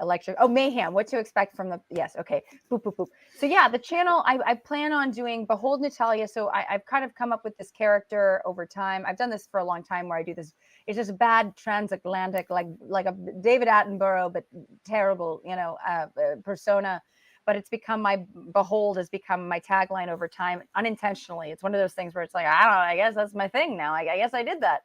Mayhem. What to expect from yes. Okay. Boop, boop, boop. So yeah, the channel, I plan on doing Behold Natalia. So I've kind of come up with this character over time. I've done this for a long time where I do this. It's just bad transatlantic, like a David Attenborough, but terrible, persona. But it's become Behold has become my tagline over time, unintentionally. It's one of those things where it's like, I don't know, I guess that's my thing now. I guess I did that.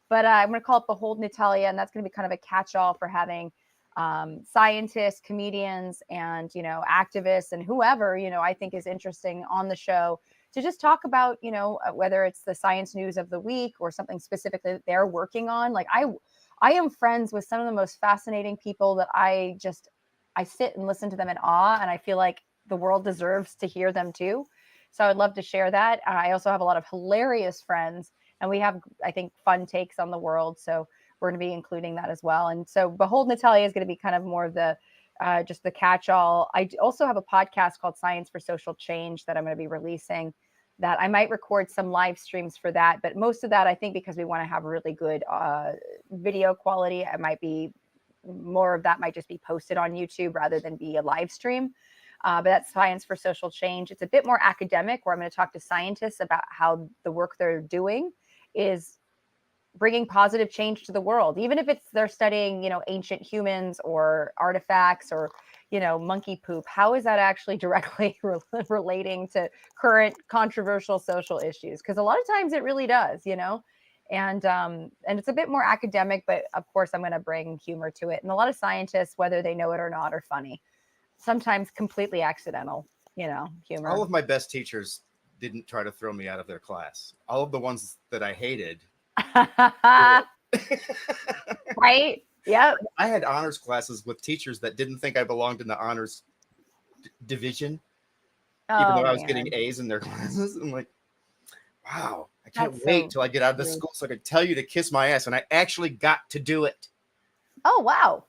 But I'm going to call it Behold Natalia, and that's going to be kind of a catch-all for having scientists, comedians, and, activists and whoever, I think is interesting on the show to just talk about, whether it's the science news of the week or something specifically that they're working on. Like I am friends with some of the most fascinating people that I sit and listen to them in awe, and I feel like the world deserves to hear them too. So I'd love to share that. I also have a lot of hilarious friends, and we have, I think, fun takes on the world. So we're going to be including that as well. And so Behold Natalia is going to be kind of more of the just the catch-all. I also have a podcast called Science for Social Change that I'm going to be releasing, that I might record some live streams for that. But most of that, I think, because we want to have really good video quality, it might be more of that might just be posted on YouTube rather than be a live stream. But that's Science for Social Change. It's a bit more academic, where I'm going to talk to scientists about how the work they're doing is bringing positive change to the world, even if they're studying, ancient humans or artifacts or, monkey poop. How is that actually directly relating to current controversial social issues? Because a lot of times it really does, and it's a bit more academic, but of course I'm going to bring humor to it. And a lot of scientists, whether they know it or not, are funny, sometimes completely accidental, humor. All of my best teachers didn't try to throw me out of their class. All of the ones that I hated. Right? Yep. I had honors classes with teachers that didn't think I belonged in the honors division, even though I was getting A's in their classes. I'm like, wow. I can't That's wait so till I get out of the sweet. school so I can tell you to kiss my ass. And I actually got to do it. Oh, wow.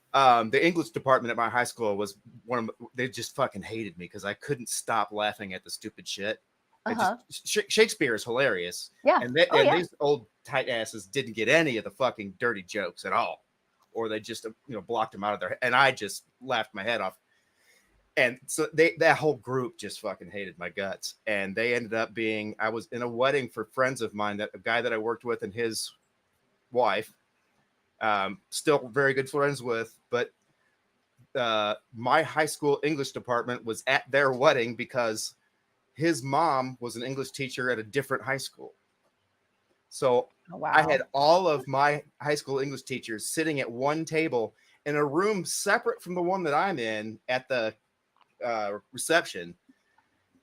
The English department at my high school was they just fucking hated me because I couldn't stop laughing at the stupid shit. Shakespeare is hilarious. Yeah. And, Oh, yeah. these old tight asses didn't get any of the fucking dirty jokes at all. Or they just, blocked them out of their, and I just laughed my head off. And so that whole group just fucking hated my guts. And they ended up I was in a wedding for friends of mine, a guy that I worked with and his wife, still very good friends with, but my high school English department was at their wedding because his mom was an English teacher at a different high school. So wow. I had all of my high school English teachers sitting at one table in a room separate from the one that I'm in at the reception.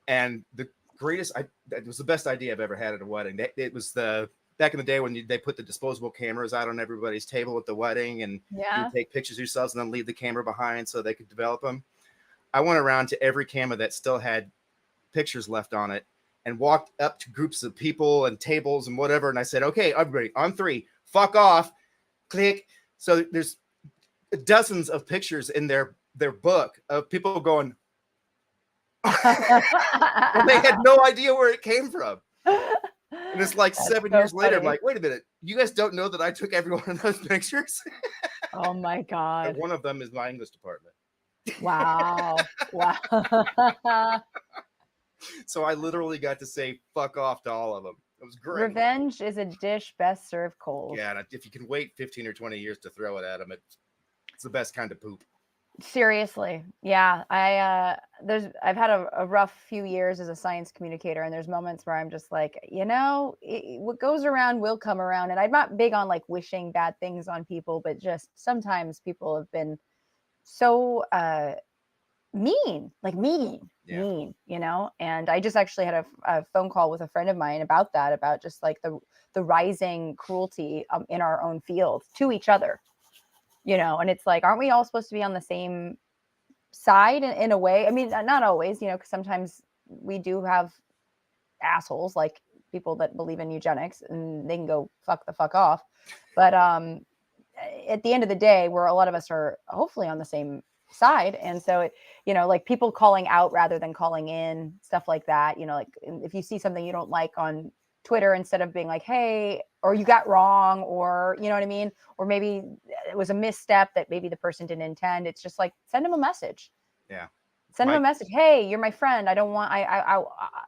And the greatest, it was the best idea I've ever had at a wedding. It was back in the day when they put the disposable cameras out on everybody's table at the wedding, and you take pictures of yourselves and then leave the camera behind so they could develop them. I went around to every camera that still had pictures left on it and walked up to groups of people and tables and whatever. And I said, okay, everybody on 3, fuck off, click. So there's dozens of pictures in their book of people going, well, they had no idea where it came from. And it's like That's 7 so years later, I'm funny. like, wait a minute, you guys don't know that I took every one of those pictures? Oh my God. And one of them is my English department. Wow. Wow. So I literally got to say fuck off to all of them. It was great. Revenge is a dish best served cold. Yeah, and if you can wait 15 or 20 years to throw it at them, it's the best kind of poop. Seriously. Yeah. I've had a rough few years as a science communicator, and there's moments where I'm just like, what goes around will come around. And I'm not big on like wishing bad things on people, but just sometimes people have been so mean, and I just actually had a phone call with a friend of mine about that, about just like the rising cruelty in our own field to each other, and it's like, aren't we all supposed to be on the same side in a way? I mean, not always, because sometimes we do have assholes like people that believe in eugenics, and they can go fuck the fuck off. But at the end of the day, where a lot of us are hopefully on the same side. And so like people calling out rather than calling in, stuff like that, like if you see something you don't like on Twitter, instead of being like, hey, or you got wrong, or you know what I mean, or maybe it was a misstep that maybe the person didn't intend, it's just like, send them a message. Send them a message. Hey, you're my friend. I don't want, I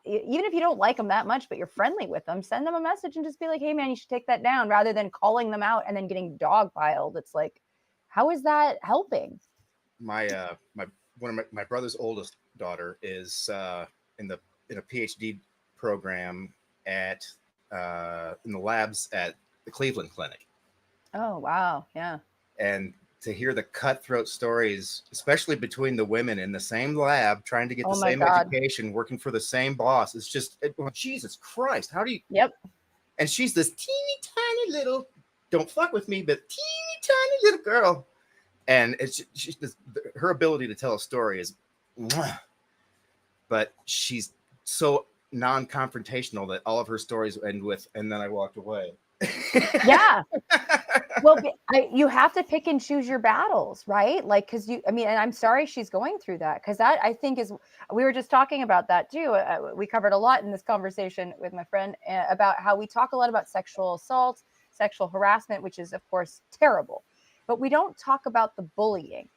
even if you don't like them that much, but you're friendly with them, send them a message and just be like, hey man, you should take that down, rather than calling them out and then getting dogpiled. It's like, how is that helping? One of my brother's oldest daughter is in a PhD program at in the labs at the Cleveland Clinic. Oh wow, yeah. And to hear the cutthroat stories, especially between the women in the same lab, trying to get the same education, working for the same boss, it's just, Jesus Christ, how do you? Yep. And she's this teeny tiny little, don't fuck with me, but teeny tiny little girl. And she's just, her ability to tell a story is, but she's so non-confrontational that all of her stories end with, and then I walked away. Yeah. Well, you have to pick and choose your battles, right? Like, and I'm sorry she's going through that, because that, I think, we were just talking about that too. We covered a lot in this conversation with my friend about how we talk a lot about sexual assault, sexual harassment, which is of course terrible. But we don't talk about the bullying,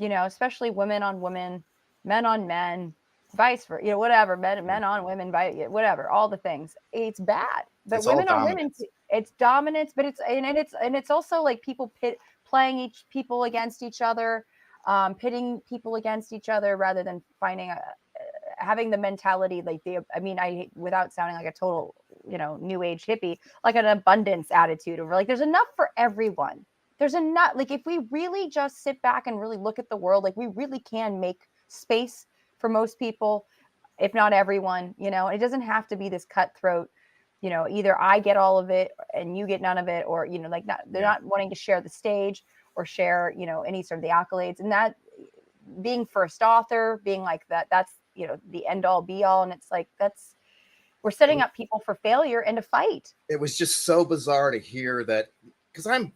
especially women on women, men on men, vice versa, whatever, men on women, whatever, all the things. It's bad. But it's women on women, it's dominance, but it's also like people playing people against each other, pitting people against each other, rather than having the mentality, like without sounding like a total, new age hippie, like an abundance attitude of like, there's enough for everyone. There's enough, like if we really just sit back and really look at the world, like we really can make space for most people, if not everyone, it doesn't have to be this cutthroat, either I get all of it and you get none of it, or, they're not wanting to share the stage or share, any sort of the accolades, and that being first author, being like that's, the end all be all. And it's like, that's, We're setting up people for failure and to fight. It was just so bizarre to hear that, because I'm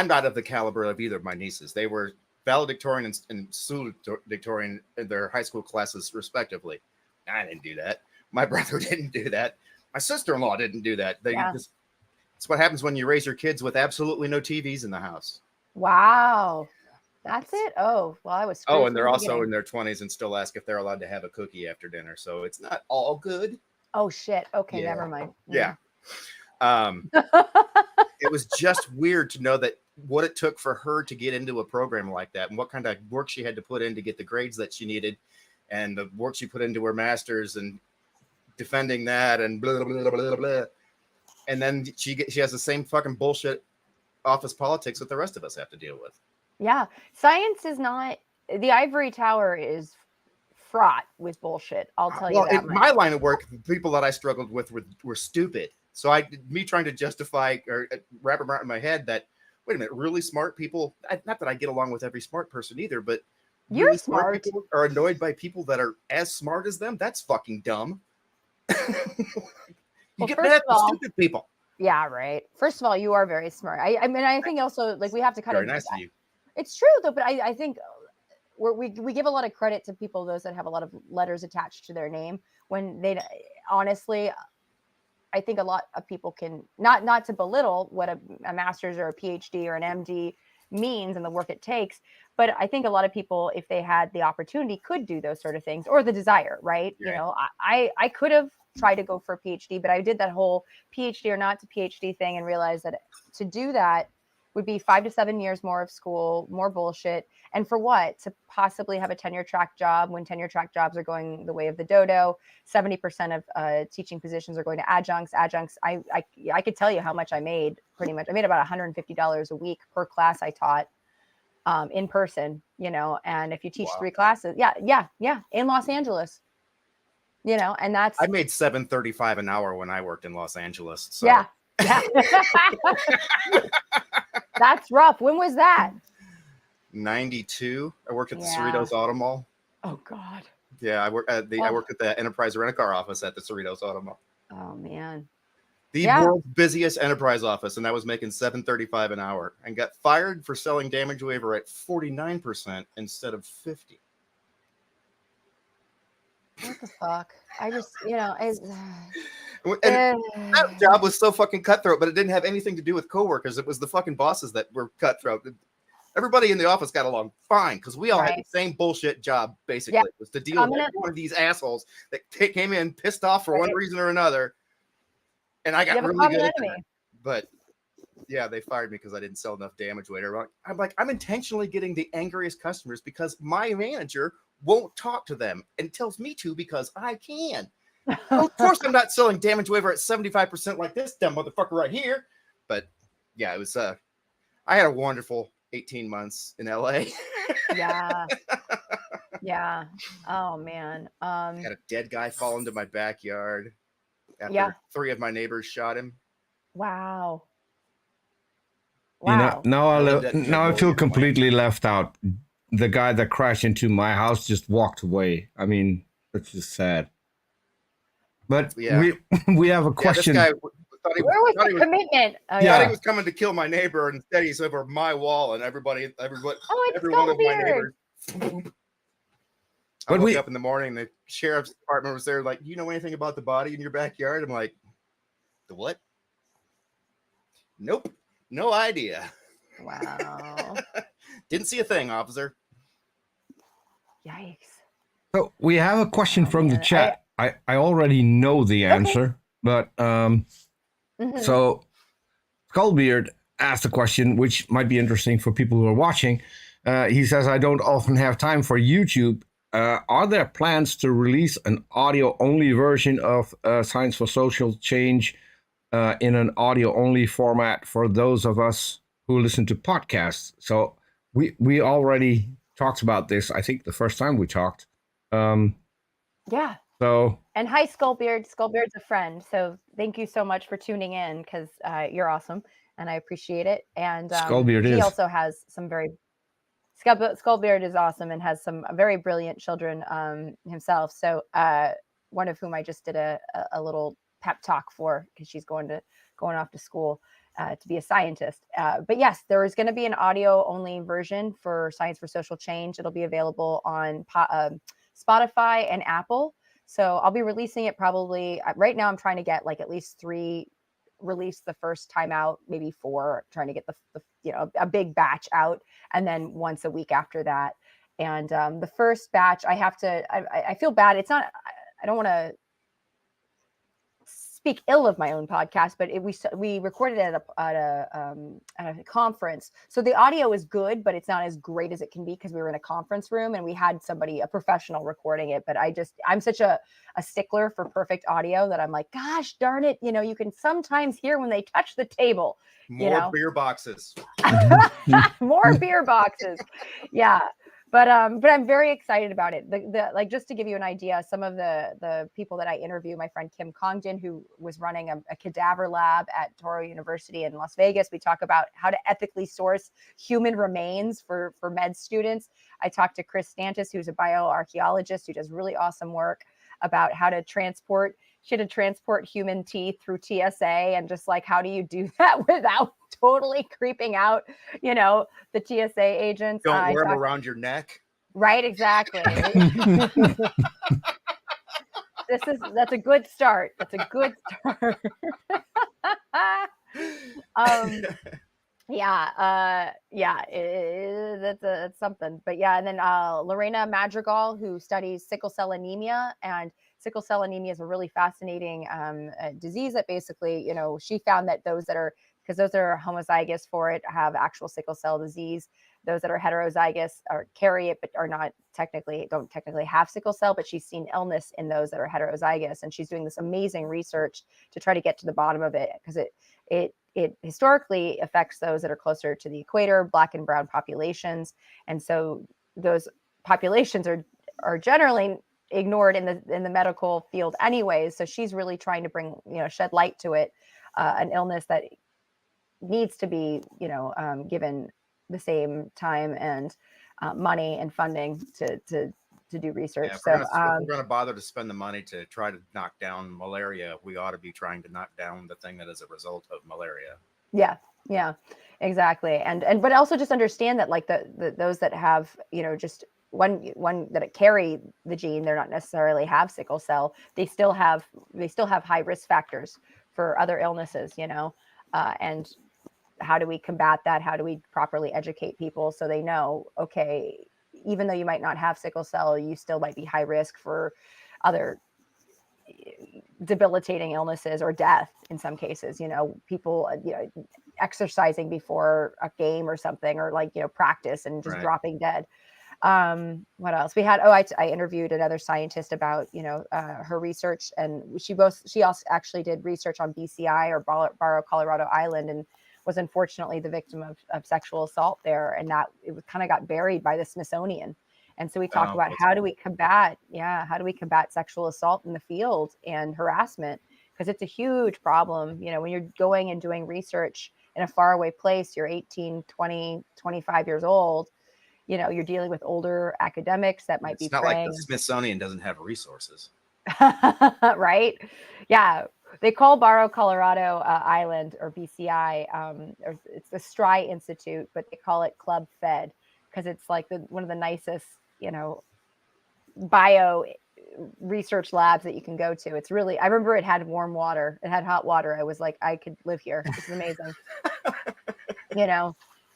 not of the caliber of either of my nieces. They were valedictorian and salutatorian in their high school classes, respectively. I didn't do that. My brother didn't do that. My sister-in-law didn't do that. It's what happens when you raise your kids with absolutely no TVs in the house. Wow. That's it? Oh, well, I was screwed. Oh, and they're also in their 20s and still ask if they're allowed to have a cookie after dinner. So it's not all good. Oh, shit. Okay, Yeah. never mind. Yeah. It was just weird to know that what it took for her to get into a program like that and what kind of work she had to put in to get the grades that she needed and the work she put into her master's and defending that and blah, blah, blah, blah, blah. And then she has the same fucking bullshit office politics that the rest of us have to deal with. Yeah. Science is not, the ivory tower is fraught with bullshit. I'll tell you that. In my line of work, the people that I struggled with were stupid. So me trying to justify or wrap around in my head that, wait a minute, really smart people, not that I get along with every smart person either, but you're really smart. People are annoyed by people that are as smart as them. That's fucking dumb. You get mad at stupid people. Yeah, right. First of all, you are very smart. I mean, I think also like we have to kind Very of. nice of you. It's true though, but I think we give a lot of credit to people, those that have a lot of letters attached to their name, when they honestly. I think a lot of people can not to belittle what a master's or a PhD or an MD means and the work it takes, but I think a lot of people, if they had the opportunity, could do those sort of things or the desire, right? Yeah. You know, I could have tried to go for a PhD, but I did that whole PhD or not to PhD thing and realized that to do that would be 5 to 7 years more of school, more bullshit. And for what? To possibly have a tenure track job when tenure track jobs are going the way of the dodo. 70% of teaching positions are going to adjuncts. Adjuncts, I could tell you how much I made pretty much. I made about $150 a week per class I taught in person, you know, and if you teach 3 classes, yeah, in Los Angeles, you know, and that's. I made $7.35 an hour when I worked in Los Angeles. So. Yeah. That's rough. When was that? 92. I worked at the Cerritos Auto Mall. Oh God. Yeah, I worked at the Enterprise Rent-A-Car office at the Cerritos Auto Mall. Oh man. The world's busiest enterprise office, and I was making $7.35 an hour, and got fired for selling damage waiver at 49% instead of 50%. What the fuck? I just, you know, that job was so fucking cutthroat, but it didn't have anything to do with coworkers. It was the fucking bosses that were cutthroat. Everybody in the office got along fine because we all had the same bullshit job, basically. It was to deal with one of these assholes that came in pissed off for one reason or another. And I got really good at that. But yeah, they fired me because I didn't sell enough damage waiver. I'm like, I'm intentionally getting the angriest customers because my manager won't talk to them and tells me to because I can. Of course, I'm not selling damage waiver at 75% like this dumb motherfucker right here. But yeah, it was. I had a wonderful 18 months in LA. Yeah. Oh man. I had a dead guy fall into my backyard after 3 of my neighbors shot him. Wow. You know, now I feel completely left out. The guy that crashed into my house just walked away. I mean, it's just sad. But we have a question. This guy where was the commitment? I thought he was coming to kill my neighbor, and instead he's over my wall, and every one of my neighbors. I woke up in the morning. The sheriff's department was there. Like, do you know anything about the body in your backyard? I'm like, the what? Nope, no idea. Wow. Didn't see a thing, officer. Yikes. So we have a question from the chat. I already know the answer, but so Skullbeard asked a question which might be interesting for people who are watching. He says, I don't often have time for YouTube. Are there plans to release an audio-only version of Science for Social Change in an audio-only format for those of us who listen to podcasts? So we already talked about this, I think, the first time we talked. Yeah. So. And hi, Skullbeard. Skullbeard's a friend. So thank you so much for tuning in because you're awesome and I appreciate it. And he also has some Skullbeard is awesome and has some very brilliant children himself. So one of whom I just did a little pep talk for, because she's going off to school to be a scientist. But yes, there is going to be an audio only version for Science for Social Change. It'll be available on Spotify and Apple. So I'll be releasing it probably right now. I'm trying to get like at least 3 released the first time out, maybe 4, trying to get the a big batch out, and then once a week after that. And the first batch, I feel bad. It's not, I don't want to speak ill of my own podcast, but we recorded it at a conference. So the audio is good, but it's not as great as it can be because we were in a conference room and we had a professional recording it. But I'm such a stickler for perfect audio that I'm like, gosh darn it, you can sometimes hear when they touch the table. More beer boxes. More beer boxes. Yeah. But I'm very excited about it. Like, just to give you an idea, some of the people that I interview, my friend Kim Congdon, who was running a cadaver lab at Toro University in Las Vegas. We talk about how to ethically source human remains for med students. I talked to Chris Stantis, who's a bioarchaeologist who does really awesome work about how to transport human teeth through TSA, and just like, how do you do that without totally creeping out, the TSA agents. Don't wear them around your neck. Right, exactly. That's a good start. That's a good start. That's something. But yeah, and then Lorena Madrigal, who studies sickle cell anemia, and sickle cell anemia is a really fascinating disease that basically, she found that those that are homozygous for it have actual sickle cell disease. Those that are heterozygous or carry it but don't technically have sickle cell, but she's seen illness in those that are heterozygous, and she's doing this amazing research to try to get to the bottom of it, because it historically affects those that are closer to the equator, Black and brown populations, and so those populations are generally ignored in the medical field anyways. So she's really trying to bring, shed light to it, an illness that needs to be, given the same time and money and funding to do research. Yeah, if we're going to bother to spend the money to try to knock down malaria, we ought to be trying to knock down the thing that is a result of malaria. Yeah, exactly. And but also just understand that, like, those that have, just one that carry the gene, they're not necessarily have sickle cell. They still have high risk factors for other illnesses, and how do we combat that? How do we properly educate people so they know, okay, even though you might not have sickle cell, you still might be high risk for other debilitating illnesses or death in some cases, people, exercising before a game or something, or practice and just dropping dead. What else we had? I interviewed another scientist about, her research, and she also actually did research on BCI, or Barrow, Colorado Island, and was unfortunately the victim of sexual assault there. And that it kind of got buried by the Smithsonian. And so we talk about how do we combat sexual assault in the field and harassment, because it's a huge problem. When you're going and doing research in a faraway place, you're 18, 20, 25 years old, you're dealing with older academics that might be praying. It's not like the Smithsonian doesn't have resources. Right? Yeah. They call Barrow, Colorado Island, or BCI, or it's the Stry Institute, but they call it Club Fed, because it's like one of the nicest, bio research labs that you can go to. It's really, I remember it had warm water. It had hot water. I was like, I could live here. This is amazing.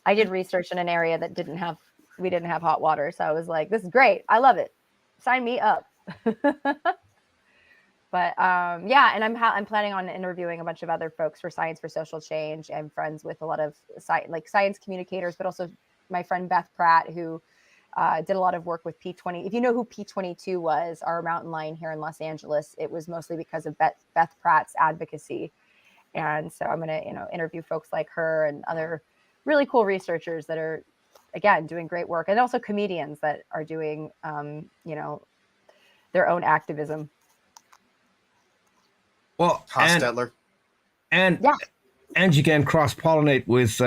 I did research in an area that we didn't have hot water. So I was like, this is great. I love it. Sign me up. But and I'm planning on interviewing a bunch of other folks for Science for Social Change. I'm friends with a lot of science communicators, but also my friend Beth Pratt, who did a lot of work with P20. If you know who P22 was, our mountain lion here in Los Angeles, it was mostly because of Beth Pratt's advocacy. And so I'm going to, interview folks like her and other really cool researchers that are, again, doing great work, and also comedians that are doing, their own activism. Well, Hostetler. And you can cross-pollinate with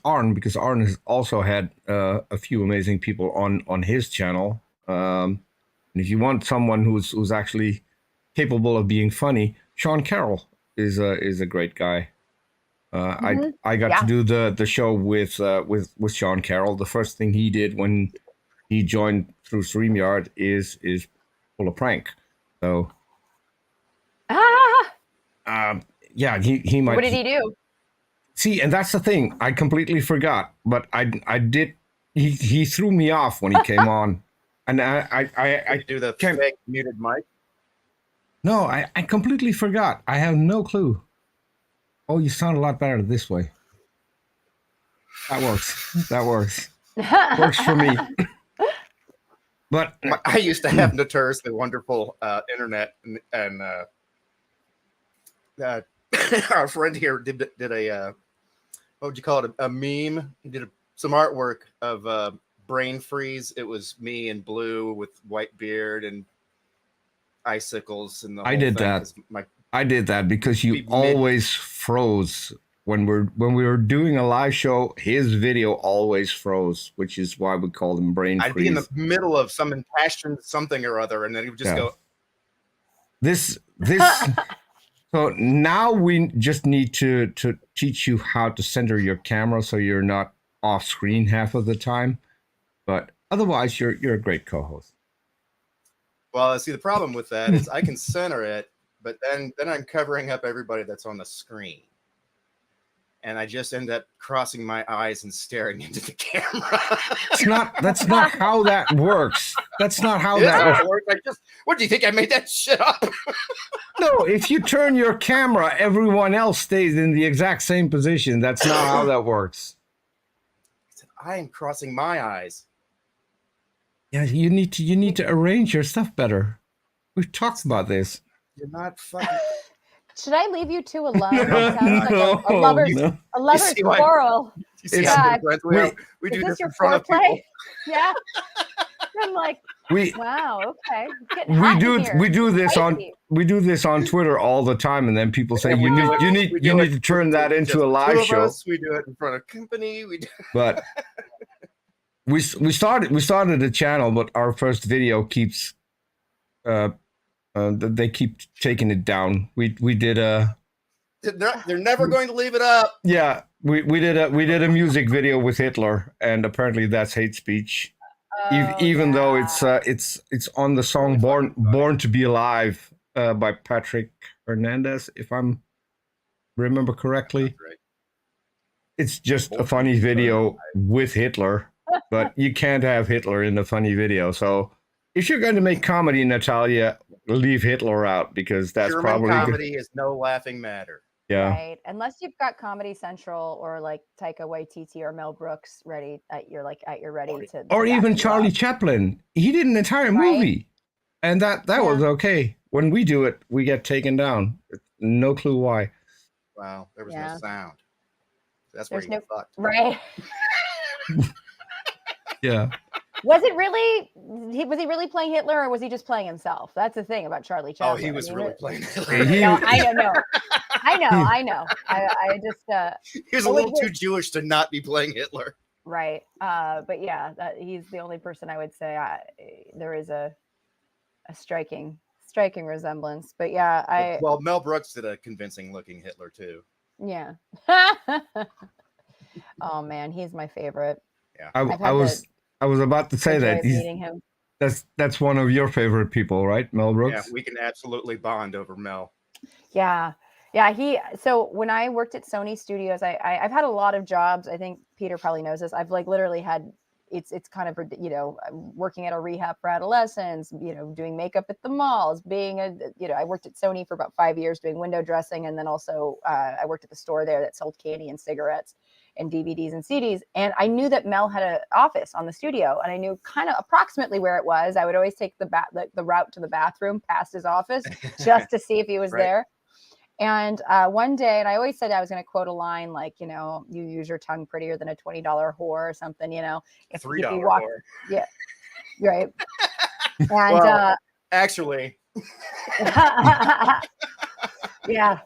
Arn, because Arn has also had a few amazing people on his channel. And if you want someone who's actually capable of being funny. Sean Carroll is a great guy. I got to do the show with Sean Carroll. The first thing he did when he joined through StreamYard is pull a prank. So yeah, he might. What did he do? See, and that's the thing. I completely forgot, but I did. He threw me off when he came on, and I do the can't. fake muted mic. No, I completely forgot. I have no clue. Oh, you sound a lot better this way. That works. That works. Works for me. But I used to have notoriously wonderful internet, and our friend here did a what would you call it? A meme. He did some artwork of brain freeze. It was me in blue with white beard and icicles, and the whole I did thing, that. I did that because you Mid- always froze when we were doing a live show. His video always froze, which is why we called him brain freeze. I'd be in the middle of some impassioned something or other, and then he would just go. This. So now we just need to teach you how to center your camera so you're not off screen half of the time. But otherwise, you're a great co-host. Well, see, the problem with that is I can center it, but then I'm covering up everybody that's on the screen. And I just end up crossing my eyes and staring into the camera. That's not how that works. That's not how that works. What do you think? I made that shit up? No, if you turn your camera, everyone else stays in the exact same position. That's not how that works. I am crossing my eyes. Yeah, you need to arrange your stuff better. We've talked about this. You're not fucking. Should I leave you two alone? It sounds like a lover's quarrel. You see how good friends we do this in front of people. Yeah. I'm like, wow, okay. We do this on Twitter all the time, and then people say you need to turn that into a live show. We do it in front of company. But we started a channel, but our first video keeps they keep taking it down. We did a. They're never going to leave it up. Yeah, we did a music video with Hitler, and apparently that's hate speech. Even though it's on the song "Born to Be Alive" by Patrick Hernandez, if I'm remember correctly. It's just a funny video with Hitler, but you can't have Hitler in a funny video. So if you're going to make comedy, Natalia, leave Hitler out, because that's German probably comedy is no laughing matter. Yeah. Right. Unless you've got Comedy Central or like Taika Waititi or Mel Brooks ready at your ready to. Or even Charlie Chaplin. He did an entire movie, and that was okay. When we do it, we get taken down. No clue why. Wow, there was no sound. That's There's where you get fucked. Right. Yeah. Was he really playing Hitler, or was he just playing himself? That's the thing about Charlie Chaplin. Oh, he was really playing Hitler. I don't know. I just he was a little too Jewish to not be playing Hitler. Right. But yeah, he's the only person I would say there is a striking resemblance. But yeah, well, Mel Brooks did a convincing looking Hitler too. Yeah. Oh man, he's my favorite. Yeah. I was about to say that meeting him. That's one of your favorite people, right? Mel Brooks? Yeah, we can absolutely bond over Mel. Yeah. So when I worked at Sony Studios, I've had a lot of jobs. I think Peter probably knows this. I've like literally had, it's kind of, working at a rehab for adolescents, doing makeup at the malls, being I worked at Sony for about 5 years doing window dressing. And then also I worked at the store there that sold candy and cigarettes and DVDs and CDs. And I knew that Mel had an office on the studio, and I knew kind of approximately where it was. I would always take the route to the bathroom past his office just to see if he was there. And one day, and I always said I was going to quote a line like, you use your tongue prettier than a $20 whore or something, if $3 you walk, whore. Yeah, right. And well, actually, yeah.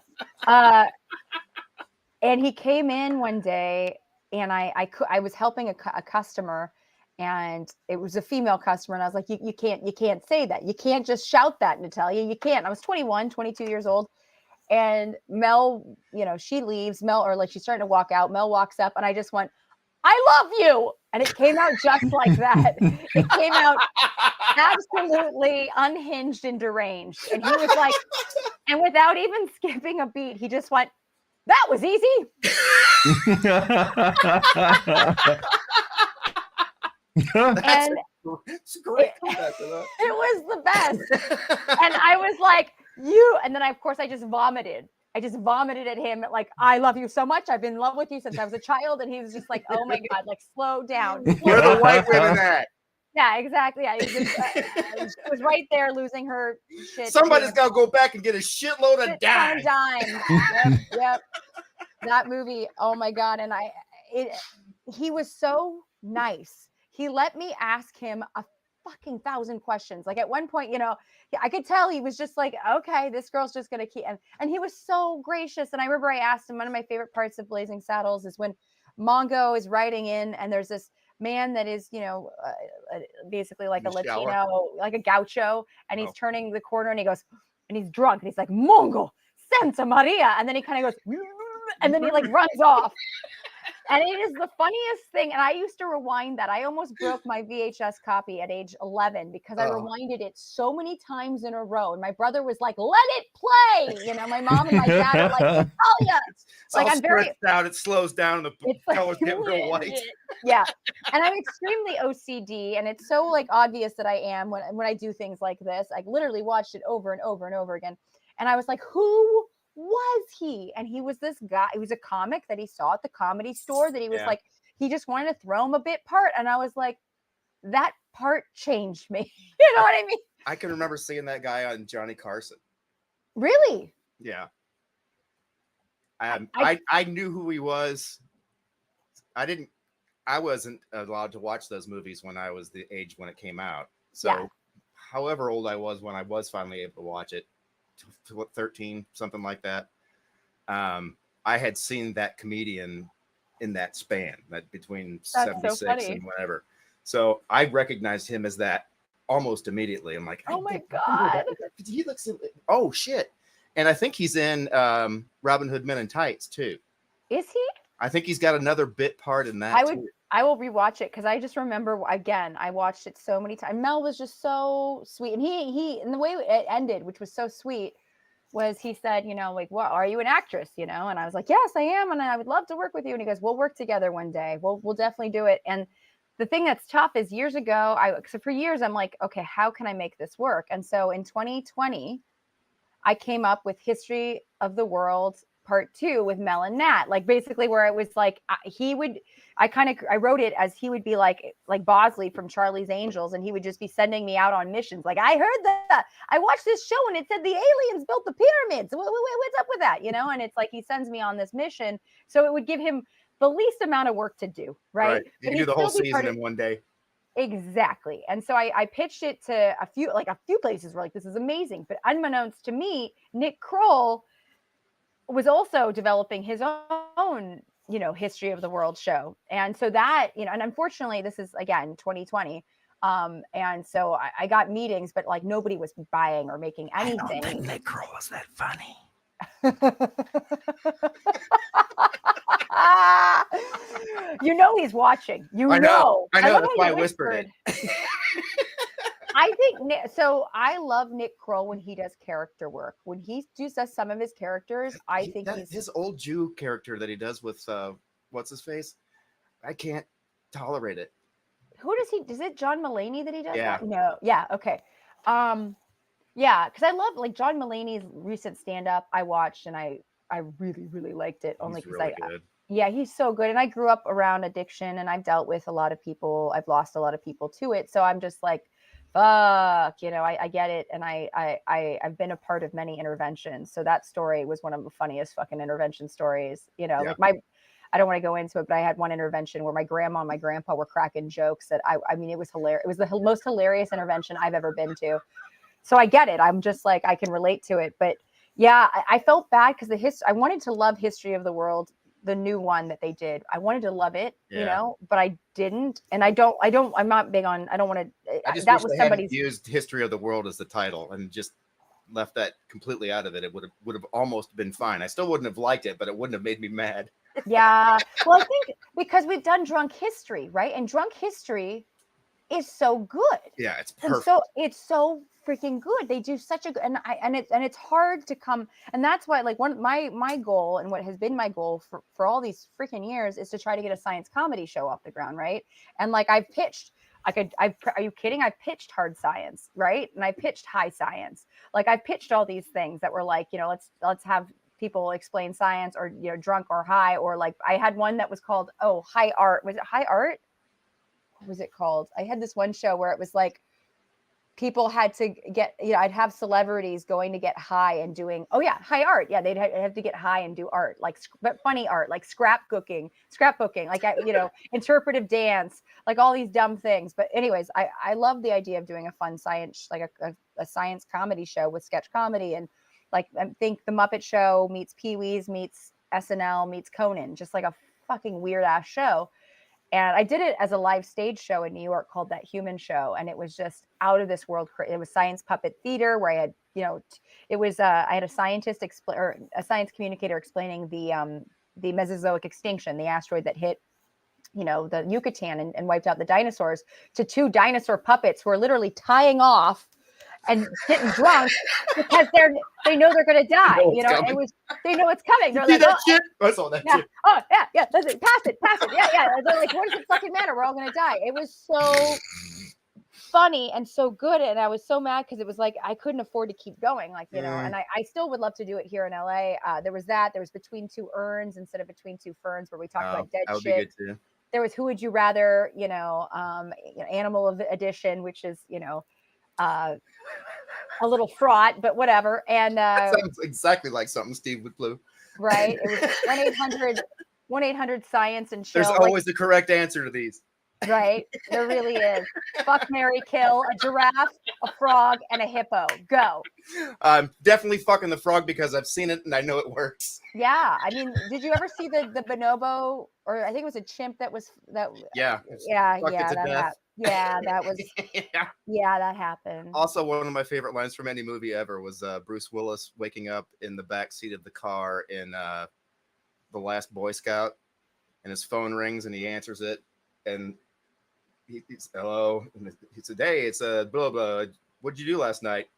And he came in one day, and I was helping a customer, and it was a female customer. And I was like, you can't say that. You can't just shout that, Natalia. You can't. I was 21, 22 years old. And Mel, she leaves. Mel, or like she's starting to walk out. Mel walks up and I just went, I love you. And it came out just like that. It came out absolutely unhinged and deranged. And he was like, and without even skipping a beat, he just went, that was easy. And it's great. It was the best. And I was like, and then of course I just vomited. I just vomited at him like, I love you so much. I've been in love with you since I was a child. And he was just like, oh my God, like slow down. Where the white women at? Yeah, exactly. Yeah, she was right there losing her shit. Somebody's got to go back and get a shitload of dimes. Yep. That movie. Oh my God. And he was so nice. He let me ask him a fucking 1,000 questions. Like at one point, I could tell he was just like, okay, this girl's just going to keep, and he was so gracious. And I remember I asked him, one of my favorite parts of Blazing Saddles is when Mongo is writing in and there's this man that is, basically like a Latino, like a gaucho, and he's turning the corner and he goes, and he's drunk and he's like, Mongo, Santa Maria. And then he kind of goes, and then he like runs off. And it is the funniest thing. And I used to rewind that. I almost broke my VHS copy at age 11 because I rewinded it so many times in a row. And my brother was like, let it play. My mom and my dad are like, Natalia. It's like, I'm very out. It slows down and the colors get real white. Yeah. And I'm extremely OCD. And it's so like obvious that I am when I do things like this. I literally watched it over and over and over again. And I was like, who was he? And he was this guy. He was a comic that he saw at the Comedy Store that he was like, he just wanted to throw him a bit part. And I was like, that part changed me. You know what I mean? I can remember seeing that guy on Johnny Carson. Really? Yeah. I knew who he was. I wasn't allowed to watch those movies when I was the age when it came out. So however old I was when I was finally able to watch it, 13, something like that. I had seen that comedian in that span, that between 76 and whatever. So I recognized him as that almost immediately. I'm like, oh my God. He looks, oh shit. And I think he's in Robin Hood Men in Tights too. Is he? I think he's got another bit part in that. I will rewatch it because I just remember again, I watched it so many times. Mel was just so sweet. And he and the way it ended, which was so sweet, was he said, like, what, are you an actress? And I was like, yes, I am. And I would love to work with you. And he goes, we'll work together one day. We'll definitely do it. And the thing that's tough is years ago, so for years, I'm like, okay, how can I make this work? And so in 2020, I came up with History of the World Part 2 with Mel and Nat, like basically where it was like I wrote it as he would be like Bosley from Charlie's Angels, and he would just be sending me out on missions. Like, I heard that I watched this show and it said the aliens built the pyramids. What's up with that? And it's like he sends me on this mission, so it would give him the least amount of work to do, right? You can do the whole season in one day. Exactly. And so I pitched it to a few places were like, this is amazing. But unbeknownst to me, Nick Kroll was also developing his own, History of the World show. And so that, and unfortunately this is again, 2020. And so I got meetings, but like nobody was buying or making anything. I don't think Nick Kroll was that funny. He's watching. I know. That's why I whispered it. I think so. I love Nick Kroll when he does character work. When he does some of his characters, I think his old Jew character that he does with what's his face. I can't tolerate it. Who does he? Is it John Mulaney that he does? Yeah. That? No. Yeah. Okay. Yeah, because I love like John Mulaney's recent stand-up. I watched and I really, really liked it. Only because good. Yeah, he's so good. And I grew up around addiction, and I've dealt with a lot of people. I've lost a lot of people to it. So I'm just like, fuck, I get it. And I've been a part of many interventions. So that story was one of the funniest fucking intervention stories. Like I don't want to go into it, but I had one intervention where my grandma and my grandpa were cracking jokes that I mean, it was hilarious. It was the most hilarious intervention I've ever been to. So I get it. I'm just like, I can relate to it. But yeah, I felt bad because I wanted to love History of the World the new one that they did. I wanted to love it, Yeah. you know, but I didn't. And I'm not big on, I don't want to, I just that wish was they hadn't somebody's. used History of the World as the title and just left that completely out of it. It would have almost been fine. I still wouldn't have liked it, but it wouldn't have made me mad. Yeah. Well, I think because we've done Drunk History, right? And Drunk History is so good. Yeah, it's And perfect. so it's so freaking good. They do such a good, and it's hard to come, and that's why, like, one my goal, and what has been my goal for all these freaking years, is to try to get a science comedy show off the ground, right? And like I've pitched, are you kidding? I pitched hard science, right? And I pitched high science. Like I pitched all these things that were like, you know, let's have people explain science, or, you know, drunk or high, or like I had one that was called, oh, high art. Was it high art? What was it called? I had this one show where it was like people had to get, you know, I'd have celebrities going to get high and doing, oh yeah, high art. Yeah, they'd have to get high and do art, like, but funny art, like scrapbooking, like, you know, interpretive dance, like all these dumb things. But anyways, I love the idea of doing a fun science, like a science comedy show with sketch comedy. And like, I think the Muppet Show meets Pee-wee's meets SNL meets Conan, just like a fucking weird ass show. And I did it as a live stage show in New York called That Human Show. And it was just out of this world. It was science puppet theater where I had, you know, it was, I had a scientist or a science communicator explaining the Mesozoic extinction, the asteroid that hit, you know, the Yucatan and wiped out the dinosaurs, to two dinosaur puppets who are literally tying off and getting drunk because they know they're going to die. You know, coming. it was, they know it's coming. They're See like, that oh, shit? I saw that yeah. shit. Oh yeah. That's it. Pass it. Yeah. They're like, what does it fucking matter? We're all going to die. It was so funny and so good. And I was so mad because it was like, I couldn't afford to keep going. Like, you know, and I still would love to do it here in LA. There was Between Two Urns instead of Between Two Ferns, where we talked about dead that would shit. be good too. There was Who Would You Rather, you know, Animal Edition, which is, you know, a little fraught, but whatever. And That sounds exactly like something Steve would do. right, it was 1-800 science and chill. There's always the correct answer to these. Right, there really is. Fuck, marry, kill: a giraffe, a frog, and a hippo. Go. I'm definitely fucking the frog because I've seen it and I know it works. Yeah, I mean, did you ever see the bonobo, or I think it was a chimp that was that? Yeah. Yeah, Fuck it to death. that was. Yeah. Yeah, that happened. Also, one of my favorite lines from any movie ever was Bruce Willis waking up in the back seat of the car in The Last Boy Scout, and his phone rings and he answers it, and he's hello, and he said, "Hey, it's blah blah. What'd you do last night?"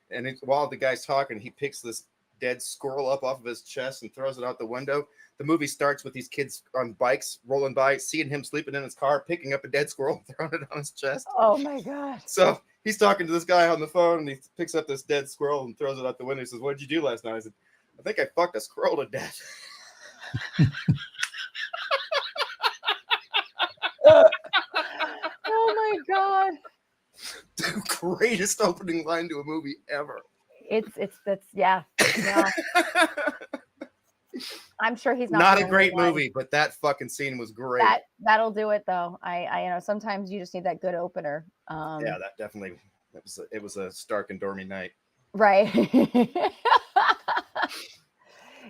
And while the guy's talking, he picks this dead squirrel up off of his chest and throws it out the window. The movie starts with these kids on bikes rolling by, seeing him sleeping in his car, picking up a dead squirrel, throwing it on his chest. Oh my god! So he's talking to this guy on the phone, and he picks up this dead squirrel and throws it out the window. He says, "What did you do last night?" I said, "I think I fucked a squirrel to death." Oh my god! The greatest opening line to a movie ever. That's yeah. I'm sure he's Not a great movie, but that fucking scene was great. That'll do it though. I you know, sometimes you just need that good opener. Yeah, that definitely it was a stark and dormy night. Right.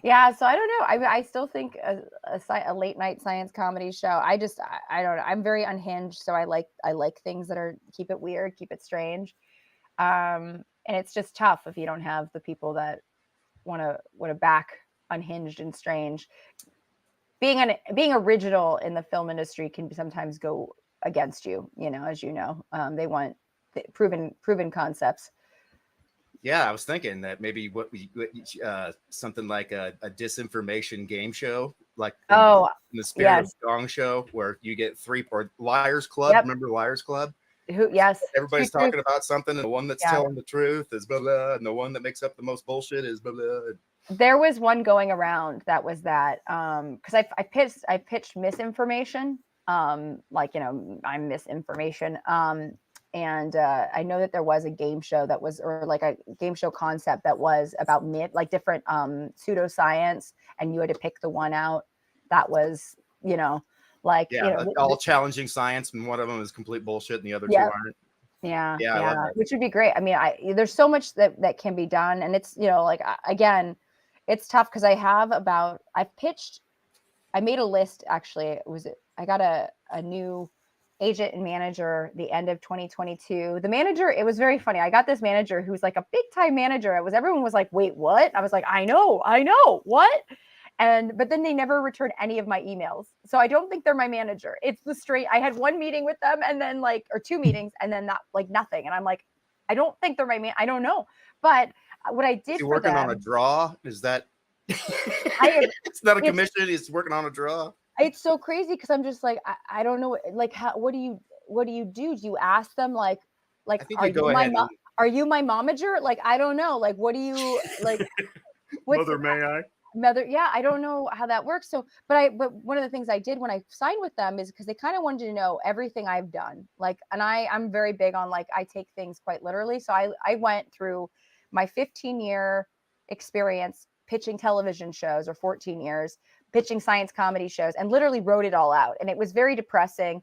Yeah, so I don't know. I still think a late night science comedy show. I don't know. I'm very unhinged, so I like things that are keep it weird, keep it strange. And it's just tough if you don't have the people that want to back unhinged and strange. Being original in the film industry can sometimes go against you, you know, as you know. They want proven concepts. Yeah, I was thinking that maybe something like a disinformation game show, like in the spirit of Gong Show, where you get or Liars Club. Yep. Remember Liars Club? Yes. Everybody's talking about something, and the one that's telling the truth is blah blah, and the one that makes up the most bullshit is blah blah. There was one going around that was that because I pitched misinformation, like, you know, I'm misinformation. And I know that there was a game show that was, or like a game show concept that was about myth, like different pseudoscience, and you had to pick the one out that was, you know, like, you know, all challenging science, and one of them is complete bullshit, and the other two aren't. Yeah, which would be great. I mean, there's so much that can be done, and it's, you know, like, again, it's tough because I've pitched I made a list actually. I got a new agent and manager the end of 2022. The manager, it was very funny. I got this manager who's like a big time manager. Everyone was like, wait, what? I was like, I know, what? But then they never returned any of my emails. So I don't think they're my manager. It's I had one meeting with them and then or two meetings and then that nothing. And I'm like, I don't think they're my I don't know. But what I did you for them. Working on a draw? Is that? It's not a commission. It's working on a draw. It's so crazy because I'm just like, I don't know. Like, what do you do? Do you ask them like are you my momager? Like, I don't know. Like, what do you like? Mother, may I? Mother, yeah, I don't know how that works. So, but one of the things I did when I signed with them is because they kind of wanted to know everything I've done. Like, and I'm very big on I take things quite literally. So I went through my 15-year experience pitching television shows, or 14 years pitching science comedy shows, and literally wrote it all out. And it was very depressing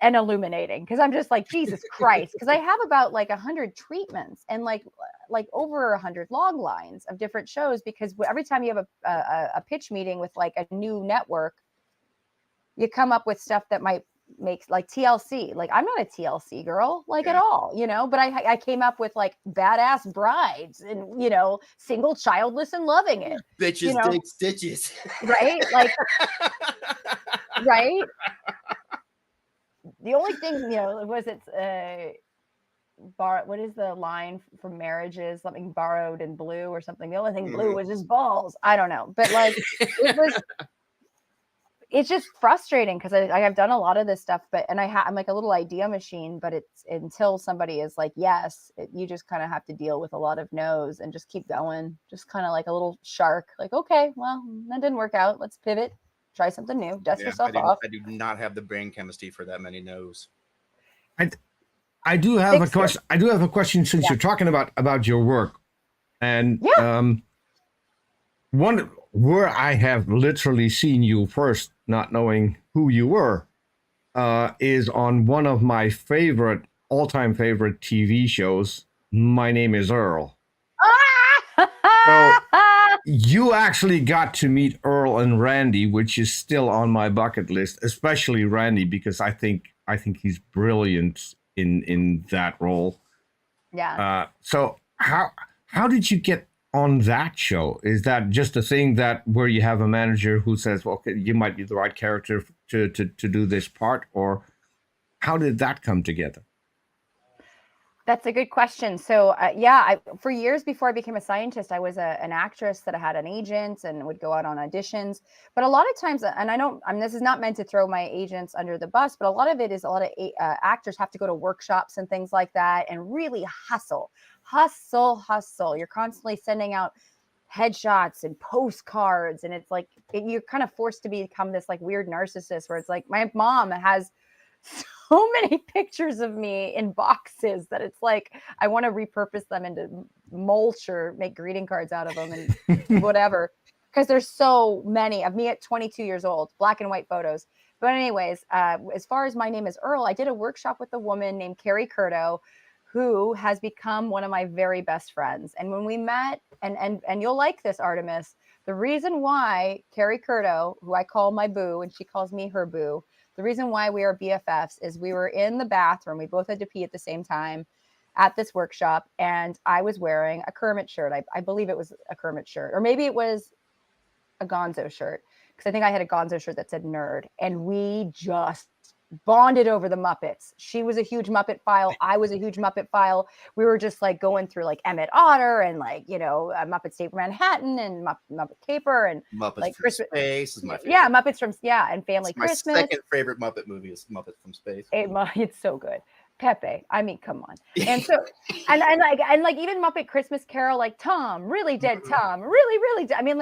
and illuminating because I'm just like, Jesus Christ, because I have about 100 treatments and like over 100 log lines of different shows, because every time you have a pitch meeting with a new network, you come up with stuff that might make TLC. I'm not a TLC girl at all, but I came up with Badass Brides and Single, Childless, and Loving It. Bitches dig stitches. Right? Right? The only thing, was what is the line from Marriages? Something borrowed in blue or something. The only thing blue was his balls. I don't know. But it's just frustrating because I have done a lot of this stuff, I'm like a little idea machine, but it's until somebody is like, yes, you just kind of have to deal with a lot of no's and just keep going. Just kind of like a little shark, okay, well, that didn't work out. Let's pivot. Try something new. Dust yourself off. I do not have the brain chemistry for that many no's. I do have a question. I do have a question since you're talking about your work, and one where I have literally seen you first, not knowing who you were, is on one of my all-time favorite TV shows. My Name is Earl. So you actually got to meet Earl and Randy, which is still on my bucket list, especially Randy, because I think he's brilliant in that role. Yeah. So how did you get on that show? Is that just a thing where you have a manager who says, well, okay, you might be the right character to do this part, or how did that come together? That's a good question. So, for years before I became a scientist, I was an actress that had an agent and would go out on auditions. But a lot of times, and this is not meant to throw my agents under the bus, but a lot of it is a lot of actors have to go to workshops and things like that and really hustle. You're constantly sending out headshots and postcards, and it's you're kind of forced to become this weird narcissist where it's my mom has so many pictures of me in boxes that it's I want to repurpose them into mulch or make greeting cards out of them and whatever, because there's so many of me at 22 years old, black and white photos. But anyways, as far as My Name is Earl, I did a workshop with a woman named Carrie Curto, who has become one of my very best friends. And when we met, and you'll like this, Artemis, the reason why Carrie Curto, who I call my boo and she calls me her boo, the reason why we are BFFs is we were in the bathroom. We both had to pee at the same time at this workshop. And I was wearing a Kermit shirt. I believe it was a Kermit shirt, or maybe it was a Gonzo shirt, because I think I had a Gonzo shirt that said nerd. And we just bonded over the Muppets. She was a huge Muppet file. I was a huge Muppet file. We were just going through Emmett Otter and Muppets Take Manhattan and Muppet Caper and Muppets from Space is my favorite. Yeah, Muppets from and Family Christmas. My second favorite Muppet movie is Muppets from Space. It's so good. Pepe, I mean, come on. And so and even Muppet Christmas Carol, Tom, really dead Tom, really dead. I mean,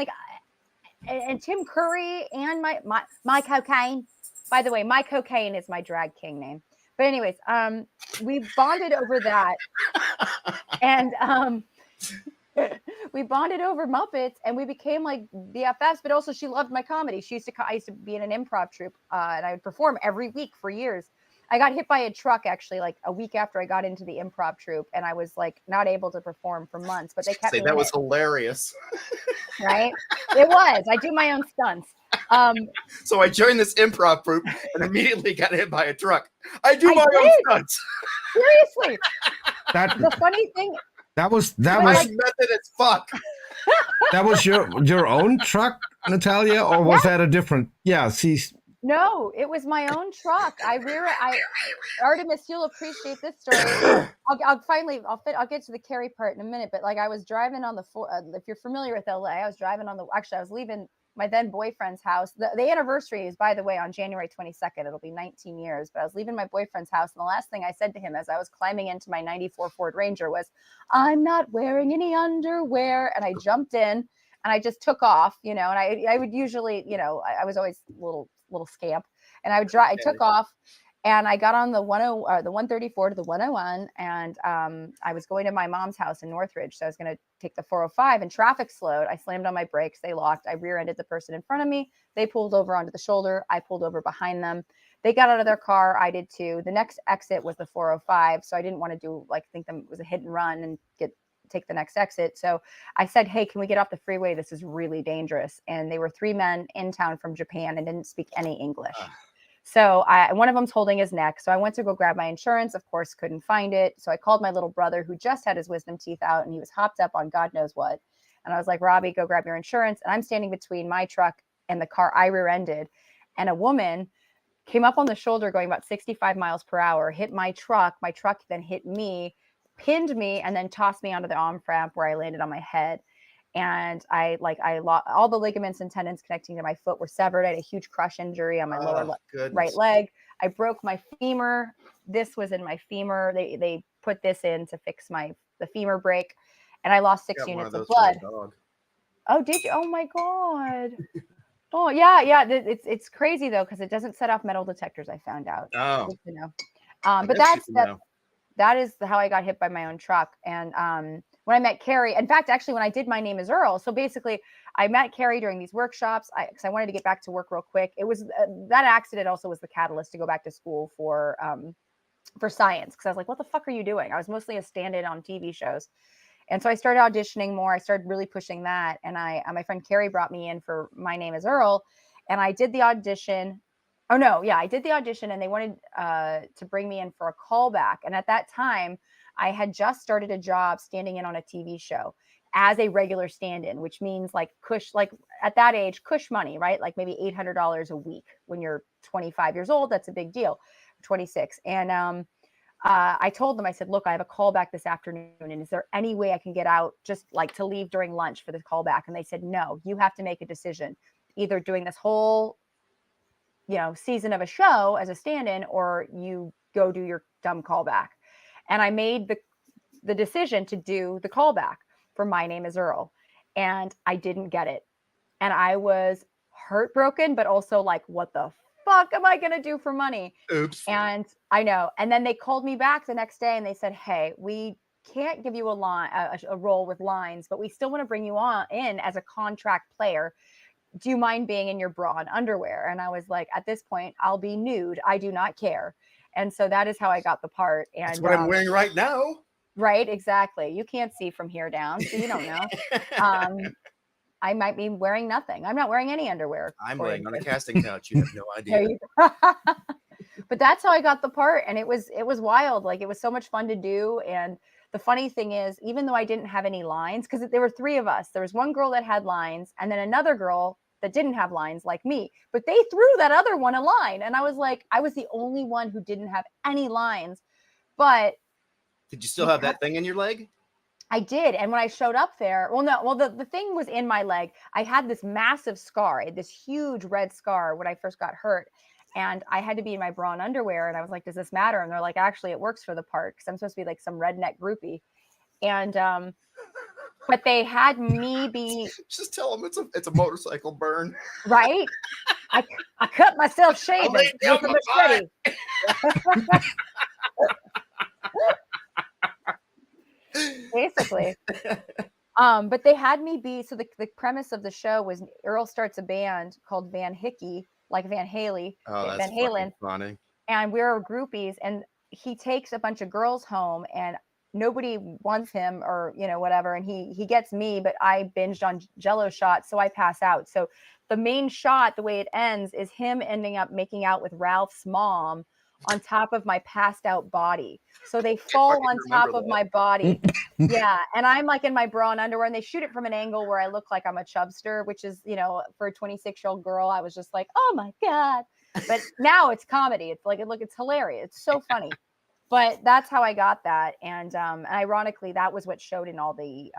and Tim Curry and my cocaine. By the way, my cocaine is my drag king name. But anyways, we bonded over that. And we bonded over Muppets, and we became BFFs, but also she loved my comedy. I used to be in an improv troupe, and I would perform every week for years. I got hit by a truck actually a week after I got into the improv troupe, and I was not able to perform for months, but they kept me that was hilarious. Right? It was. I do my own stunts. So I joined this improv group and immediately got hit by a truck. I do I my own did. stunts. Seriously, That the funny thing, that was I'm method as fuck. that was your own truck, Natalia, or was that a different? Yeah, see, no, it was my own truck. Artemis, you'll appreciate this story. I'll get to the Carrie part in a minute, but like I was driving on the if you're familiar with LA, I was driving on I was leaving my then boyfriend's house. The anniversary is, by the way, on January 22nd. It'll be 19 years, but I was leaving my boyfriend's house. And the last thing I said to him as I was climbing into my 94 Ford Ranger was, "I'm not wearing any underwear." And I jumped in and I just took off, and I would usually, I was always a little scamp, and I would drive, I took off. And I got on the 134 to the 101, and I was going to my mom's house in Northridge. So I was going to take the 405, and traffic slowed. I slammed on my brakes. They locked. I rear-ended the person in front of me. They pulled over onto the shoulder. I pulled over behind them. They got out of their car. I did too. The next exit was the 405. So I didn't want to think it was a hit and run and take the next exit. So I said, "Hey, can we get off the freeway? This is really dangerous." And they were 3 men in town from Japan and didn't speak any English. So one of them's holding his neck. So I went to go grab my insurance. Of course, couldn't find it. So I called my little brother who just had his wisdom teeth out and he was hopped up on God knows what. And I was like, "Robbie, go grab your insurance." And I'm standing between my truck and the car I rear-ended. And a woman came up on the shoulder going about 65 miles per hour, hit my truck. My truck then hit me, pinned me, and then tossed me onto the on-ramp where I landed on my head. And I lost all the ligaments and tendons connecting to my foot were severed. I had a huge crush injury on my right leg. I broke my femur. This was in my femur. They put this in to fix the femur break, and I lost 6 units of blood. Oh, did you? Oh my God. Oh yeah. It's crazy though, because it doesn't set off metal detectors. I found out. Oh, but that is how I got hit by my own truck. And when I met Carrie, in fact, actually, when I did My Name is Earl, so basically, I met Carrie during these workshops because I wanted to get back to work real quick. It was that accident also was the catalyst to go back to school for science, because I was like, "What the fuck are you doing?" I was mostly a stand-in on TV shows. And so I started auditioning more. I started really pushing that. And my friend Carrie brought me in for My Name is Earl. And I did the audition. Oh, no. Yeah, I did the audition and they wanted to bring me in for a callback. And at that time, I had just started a job standing in on a TV show as a regular stand-in, which means like at that age, cush money, right? Like maybe $800 a week when you're 25 years old. That's a big deal. 26. And I told them, I said, "Look, I have a callback this afternoon. And is there any way I can get out just like to leave during lunch for the callback?" And they said, "No, you have to make a decision, either doing this whole, season of a show as a stand-in, or you go do your dumb callback." And I made the decision to do the callback for My Name is Earl. And I didn't get it. And I was heartbroken, but also like, what the fuck am I going to do for money? Oops. And I know. And then they called me back the next day and they said, "Hey, we can't give you a role with lines, but we still want to bring you in as a contract player. Do you mind being in your bra and underwear?" And I was like, at this point, I'll be nude. I do not care. And so that is how I got the part. And that's what I'm wearing right now. Right, exactly. You can't see from here down, so you don't know. I might be wearing nothing. I'm not wearing any underwear. I'm laying on a casting couch. You have no idea. But that's how I got the part. And it was wild. Like, it was so much fun to do. And the funny thing is, even though I didn't have any lines, because there were 3 of us, there was one girl that had lines and then another girl that didn't have lines like me, but they threw that other one a line. And I was like, I was the only one who didn't have any lines. But did you still have that thing in your leg? I did. And when I showed up there, the thing was in my leg. I had this massive scar, this huge red scar when I first got hurt. And I had to be in my bra and underwear. And I was like, "Does this matter?" And they're like, "Actually, it works for the part, because I'm supposed to be like some redneck groupie." And but they had me be just tell them it's a motorcycle burn. Right. I cut myself shaving with a machete. Basically. But they had me be, so the premise of the show was Earl starts a band called Van Hickey, like Van Haley. Oh, that's Van Halen. funny. And we're groupies, and he takes a bunch of girls home, and nobody wants him or, you know, whatever. And he gets me, but I binged on Jello shots. So I pass out. So the main shot, the way it ends is him ending up making out with Ralph's mom on top of my passed out body. So they fall on top of my body. Yeah. And I'm like in my bra and underwear, and they shoot it from an angle where I look like I'm a chubster, which is, you know, for a 26-year-old girl, I was just like, oh my God. But now it's comedy. It's like, look, it's hilarious. It's so funny. But that's how I got that. And ironically, that was what showed in all the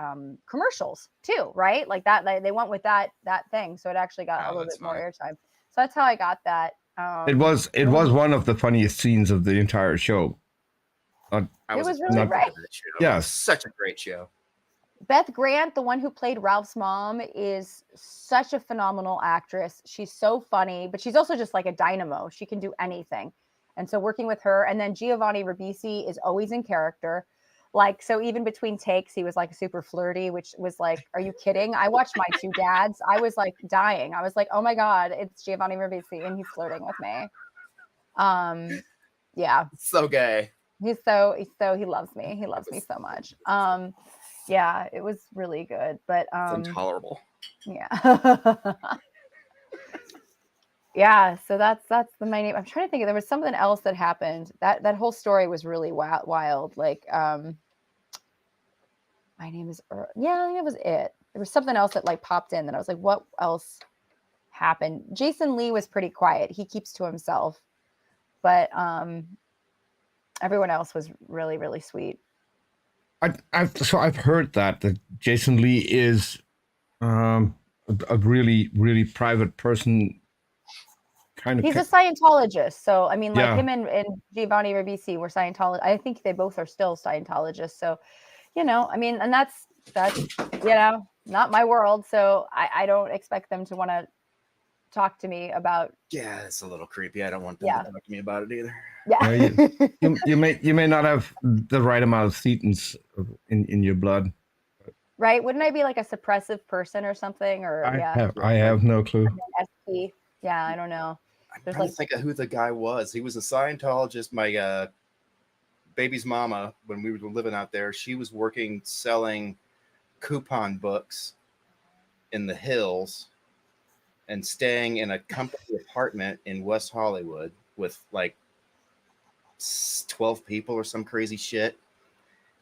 commercials too, right? Like that, they went with that thing. So it actually got a little bit more airtime. So that's how I got that. It was one of the funniest scenes of the entire show. It was really great. Yes, such a great show. Beth Grant, the one who played Ralph's mom, is such a phenomenal actress. She's so funny, but she's also just like a dynamo. She can do anything. And so working with her, and then Giovanni Ribisi is always in character. Like, so even between takes, he was like super flirty, which was like, are you kidding? I watched My Two Dads. I was like dying. I was like, oh my God, it's Giovanni Ribisi and he's flirting with me. Yeah. So gay. He loves me. He loves me so much. Yeah, it was really good, but it's intolerable. Yeah. Yeah, so that's the my name. I'm trying to think. There was something else that happened. That whole story was really wild. Like, my name is yeah, I think that was it. There was something else that like popped in that I was like, what else happened? Jason Lee was pretty quiet. He keeps to himself, but everyone else was really, really sweet. I've heard that Jason Lee is a really, really private person. He's a Scientologist. So, I mean, like him and Giovanni Ribisi were Scientologists. I think they both are still Scientologists. So, you know, I mean, and that's, you know, not my world. So I don't expect them to want to talk to me about. Yeah, it's a little creepy. I don't want them to talk to me about it either. Yeah. you may not have the right amount of thetans in your blood. Right. Wouldn't I be like a suppressive person or something? Or I have no clue. SP. Yeah, I don't know. I'm trying to think of who the guy was. He was a Scientologist. My baby's mama, when we were living out there, she was working selling coupon books in the hills and staying in a company apartment in West Hollywood with like 12 people or some crazy shit.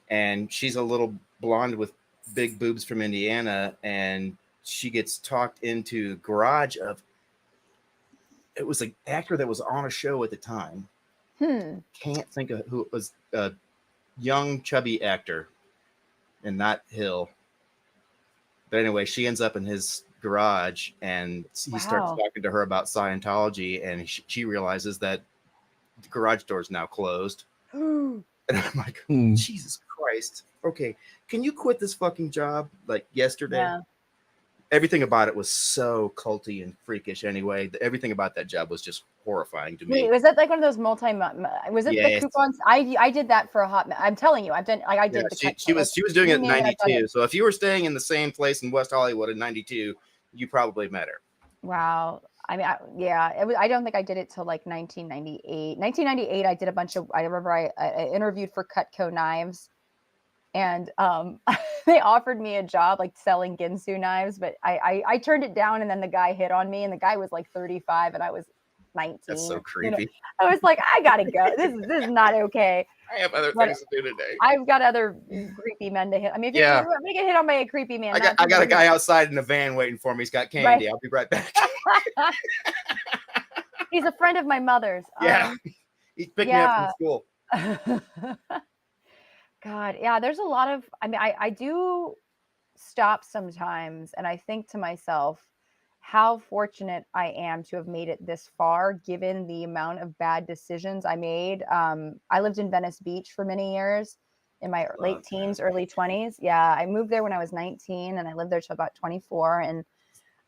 And she's a little blonde with big boobs from Indiana, and she gets talked into garage of, it was an actor that was on a show at the time. Can't think of who it was. A young chubby actor in that hill. But anyway, she ends up in his garage, and he starts talking to her about Scientology, and she realizes that the garage door is now closed. And I'm like, Jesus Christ. Okay, can you quit this fucking job like yesterday? Yeah. Everything about it was so culty and freakish anyway. Everything about that job was just horrifying to me. Wait, was that like one of those was it the coupons? I did that for a hot minute. I'm telling you, I've done like I did. She was doing it in 92. So if you were staying in the same place in West Hollywood in 92, you probably met her. Wow. I mean, I don't think I did it till like 1998. 1998, I did a bunch of, I remember I interviewed for Cutco Knives, and they offered me a job like selling Ginsu knives, but I turned it down, and then the guy hit on me, and the guy was like 35 and I was 19. That's so creepy. You know, I was like, I gotta go. This is not okay. I have other things to do today. I've got other creepy men to hit. I mean, if I'm gonna get hit on by a creepy man. I got a guy outside in a van waiting for me. He's got candy. I'll be right back. He's a friend of my mother's. Yeah. He picked me up from school. God, yeah, there's a lot of, I mean, I do stop sometimes and I think to myself how fortunate I am to have made it this far, given the amount of bad decisions I made. I lived in Venice Beach for many years in my late teens, early 20s. Yeah, I moved there when I was 19 and I lived there till about 24. And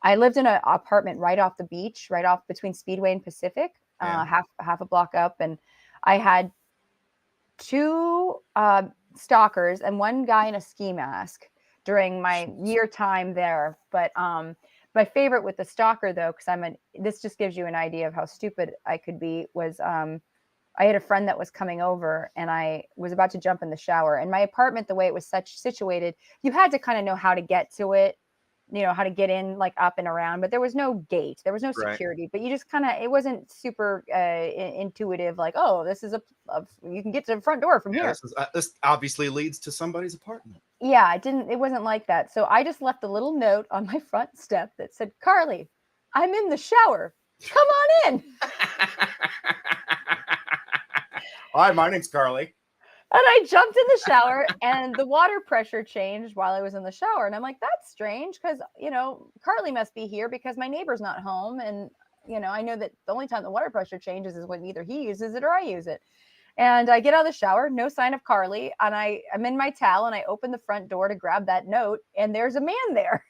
I lived in an apartment right off the beach, right off between Speedway and Pacific, half a block up. And I had two stalkers and one guy in a ski mask during my year time there. But my favorite with the stalker, though, because this just gives you an idea of how stupid I could be, was I had a friend that was coming over, and I was about to jump in the shower. And my apartment, the way it was situated, you had to kind of know how to get to it, how to get in, like up and around. But there was no gate, there was no Right. security. But you just kind of, it wasn't super intuitive. Like, oh, this is you can get to the front door from here. This obviously leads to somebody's apartment. Yeah, it wasn't like that. So I just left a little note on my front step that said, "Carly, I'm in the shower. Come on in." Hi, my name's Carly. And I jumped in the shower, and the water pressure changed while I was in the shower. And I'm like, that's strange, because, Carly must be here because my neighbor's not home. And, I know that the only time the water pressure changes is when either he uses it or I use it. And I get out of the shower, no sign of Carly. And I'm in my towel, and I open the front door to grab that note. And there's a man there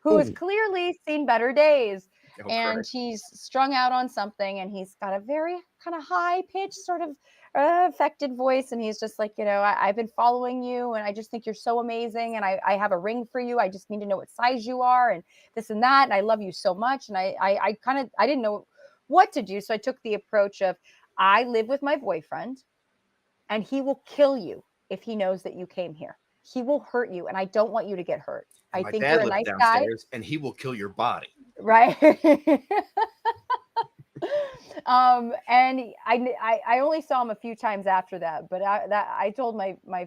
who has clearly seen better days. Oh, and Christ. He's strung out on something, and he's got a very kind of high pitched sort of affected voice. And he's just like, I've been following you, and I just think you're so amazing. And I have a ring for you. I just need to know what size you are, and this and that. And I love you so much. And I didn't know what to do. So I took the approach of, I live with my boyfriend, and he will kill you if he knows that you came here. He will hurt you, and I don't want you to get hurt. I think you're a nice guy, and he will kill your body. right? And I only saw him a few times after that, but I told my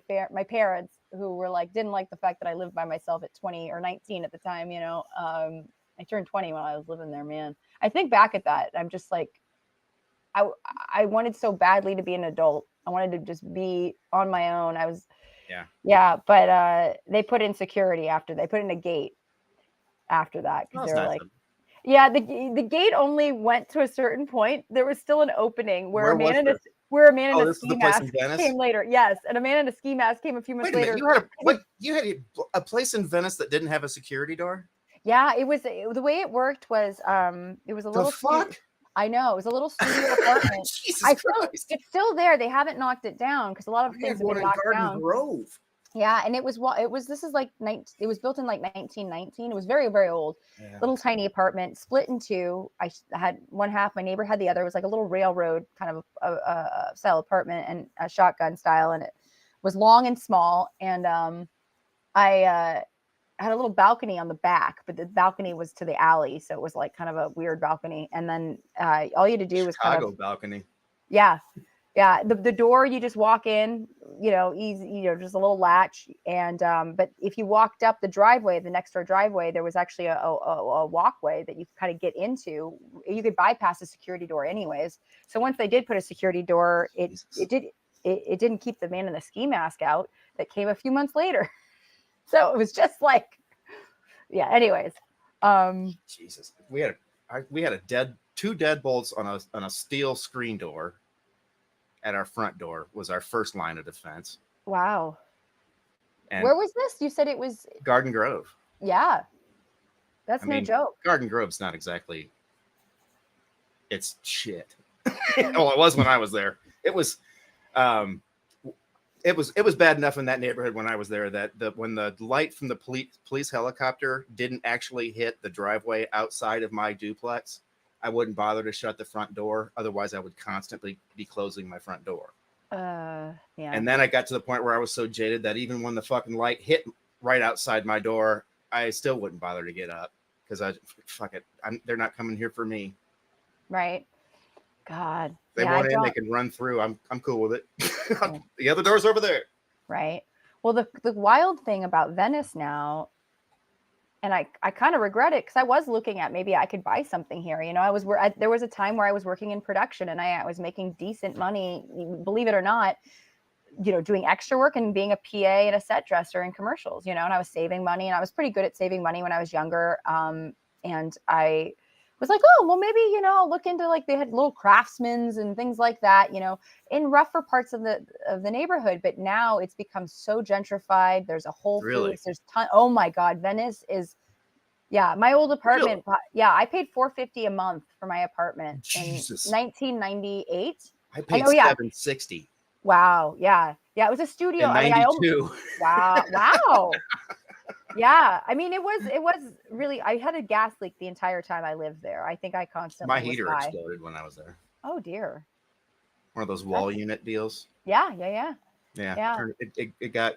parents, who were like, didn't like the fact that I lived by myself at 20 or 19 at the time. I turned 20 when I was living there, man. I think back at that, I'm just like, I wanted so badly to be an adult. I wanted to just be on my own. But they put in security after. They put in a gate after that, because they were like, the gate only went to a certain point. There was still an opening where a man in a ski mask came later. Yes, and a man in a ski mask came a few months later. You had a place in Venice that didn't have a security door? Yeah, it was the way it worked was it was a little. The fuck? I know, it was a little studio apartment. Jesus Christ. It's still there. They haven't knocked it down because a lot of things have been knocked down. Garden Grove. Yeah, and it was it was built in like 1919. It was very, very old. Yeah. Little tiny apartment, split in two. I had one half, my neighbor had the other. It was like a little railroad kind of a style apartment, and a shotgun style, and it was long and small. And I had a little balcony on the back, but the balcony was to the alley, so it was like kind of a weird balcony. And then all you had to do was Chicago balcony. Yeah. The door, you just walk in, easy, just a little latch. And but if you walked up the driveway, the next door driveway, there was actually a walkway that you could kind of get into. You could bypass the security door anyways. So once they did put a security door, it didn't keep the man in the ski mask out that came a few months later. So it was just like, yeah. Anyways, Jesus, we had two deadbolts on a steel screen door at our front door was our first line of defense. Wow. And where was this? You said it was Garden Grove. Yeah, that's no joke. Garden Grove's not exactly. It's shit. Well, it was when I was there. It was. It was bad enough in that neighborhood when I was there that when the light from the police helicopter didn't actually hit the driveway outside of my duplex, I wouldn't bother to shut the front door. Otherwise, I would constantly be closing my front door. Yeah. And then I got to the point where I was so jaded that even when the fucking light hit right outside my door, I still wouldn't bother to get up because fuck it. They're not coming here for me. Right. God. They want in, they can run through. I'm cool with it. The other door's over there. Right. Well, the wild thing about Venice now, and I kind of regret it because I was looking at maybe I could buy something here. There was a time where I was working in production, and I was making decent money, believe it or not, doing extra work and being a PA and a set dresser in commercials, and I was saving money, and I was pretty good at saving money when I was younger. And I was like, oh, well, maybe, I'll look into, like, they had little craftsmen's and things like that, in rougher parts of the neighborhood. But now it's become so gentrified. There's a Whole Foods. Really? There's oh my God, Venice is, yeah. My old apartment. Really? Yeah. I paid $450 a month for my apartment Jesus. In 1998. I paid $760. Wow. Yeah. Yeah. It was a studio. In 92. Wow. Yeah, I mean, it was really. I had a gas leak the entire time I lived there. I think I constantly. My heater exploded when I was there. Oh dear. one of those wall unit deals. Yeah. Yeah. It got.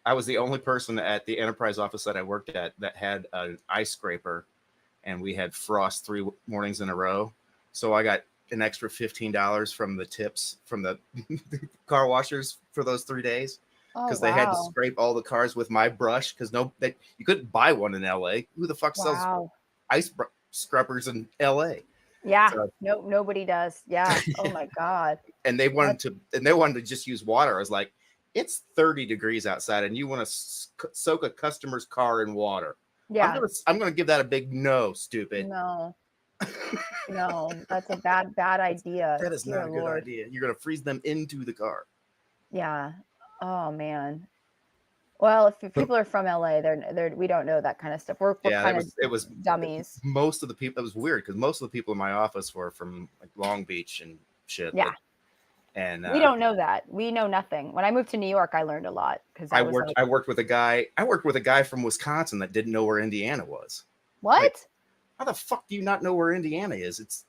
I was the only person at the enterprise office that I worked at that had an ice scraper, and we had frost 3 mornings in a row. So I got an extra $15 from the tips from the car washers for those 3 days, because they had to scrape all the cars with my brush, because you couldn't buy one in LA. Who the fuck sells ice scrubbers in LA? Yeah, so, nobody does. Yeah. Oh my God. And they wanted to just use water. I was like, it's 30 degrees outside, and you want to soak a customer's car in water? Yeah. I'm gonna give that a big no, stupid. No. No, that's a bad idea. That is not a good idea. You're gonna freeze them into the car. Yeah. Oh man. Well, if people are from LA, we don't know that kind of stuff. We're kind of it was dummies. Most of the people, it was weird because most of the people in my office were from like Long Beach and shit. Yeah. And we don't know that. We know nothing. When I moved to New York, I learned a lot because I worked with a guy from Wisconsin that didn't know where Indiana was. What? Like, how the fuck do you not know where Indiana is?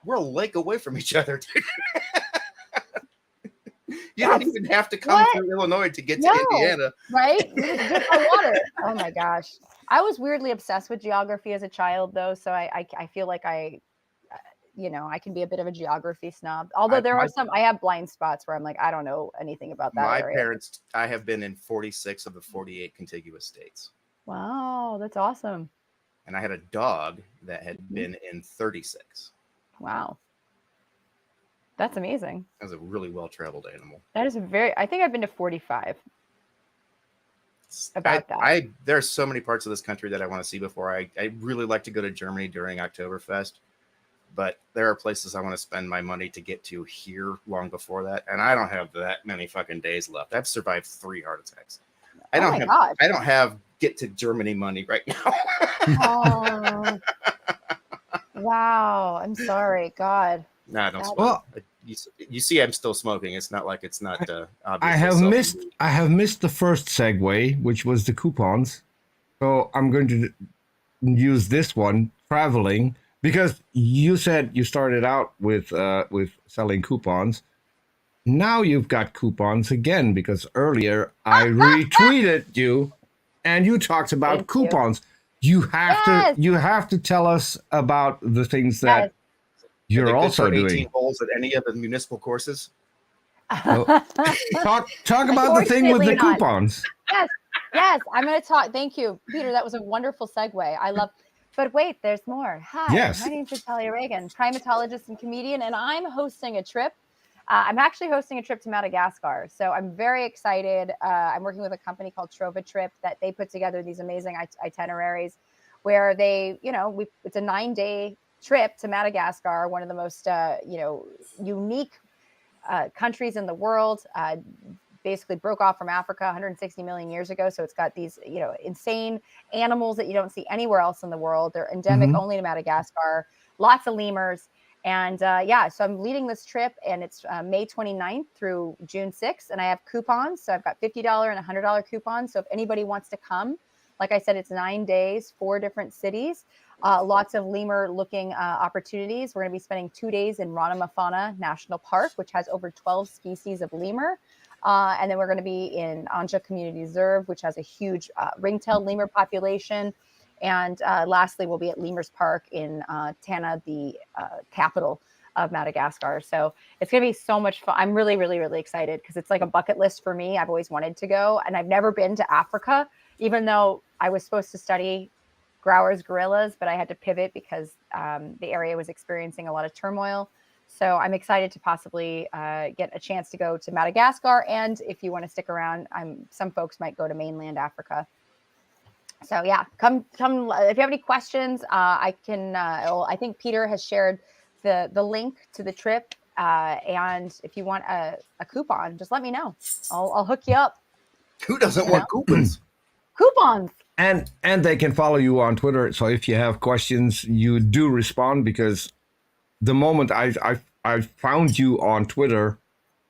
We're a lake away from each other, dude. You don't even have to come through Illinois to get to Indiana. Right? Just by water. Oh my gosh. I was weirdly obsessed with geography as a child, though. So I feel like I can be a bit of a geography snob. Although I have blind spots where I'm like, I don't know anything about that area. Parents, I have been in 46 of the 48 contiguous states. Wow, that's awesome. And I had a dog that had been in 36. Wow. That's amazing. That was a really well-traveled animal. That is I think I've been to 45. There are so many parts of this country that I want to see before. I really like to go to Germany during Oktoberfest, but there are places I want to spend my money to get to here long before that. And I don't have that many fucking days left. I've survived 3 heart attacks. I don't have get to Germany money right now. Oh. Wow. I'm sorry. God. No, don't smoke. Well, you see, I'm still smoking. It's not like it's not obvious. I have missed the first segue, which was the coupons. So I'm going to use this one, traveling, because you said you started out with selling coupons. Now you've got coupons again, because earlier I retweeted you, and you talked about coupons. You have to tell us about the things that you're also doing. 18 holes at any of the municipal courses. Talk about the thing with the coupons. Yes, I'm going to talk. Thank you, Peter. That was a wonderful segue. I love. But wait, there's more. Hi, my name's Natalia Reagan, primatologist and comedian, and I'm hosting a trip. I'm actually hosting a trip to Madagascar, so I'm very excited. I'm working with a company called Trip that they put together these amazing itineraries, where they, it's a 9-day trip to Madagascar, one of the most, unique countries in the world. Basically broke off from Africa 160 million years ago. So it's got these, insane animals that you don't see anywhere else in the world. They're endemic only to Madagascar. Lots of lemurs. And so I'm leading this trip, and it's May 29th through June 6th. And I have coupons. So I've got $50 and $100 coupons. So if anybody wants to come, like I said, it's 9 days, 4 different cities. Lots of lemur-looking opportunities. We're going to be spending 2 days in Ranamafana National Park, which has over 12 species of lemur. And then we're going to be in Anja Community Reserve, which has a huge ring-tailed lemur population. And lastly, we'll be at Lemurs Park in Tana, the capital of Madagascar. So it's going to be so much fun. I'm really, really, really excited because it's like a bucket list for me. I've always wanted to go, and I've never been to Africa, even though I was supposed to study Grauer's gorillas, but I had to pivot because the area was experiencing a lot of turmoil. So I'm excited to possibly get a chance to go to Madagascar. And if you want to stick around, some folks might go to mainland Africa. So yeah, come. If you have any questions, I can. I think Peter has shared the link to the trip. And if you want a coupon, just let me know. I'll hook you up. Who doesn't want coupons? Coupons. And they can follow you on Twitter. So if you have questions, you do respond, because the moment I found you on Twitter,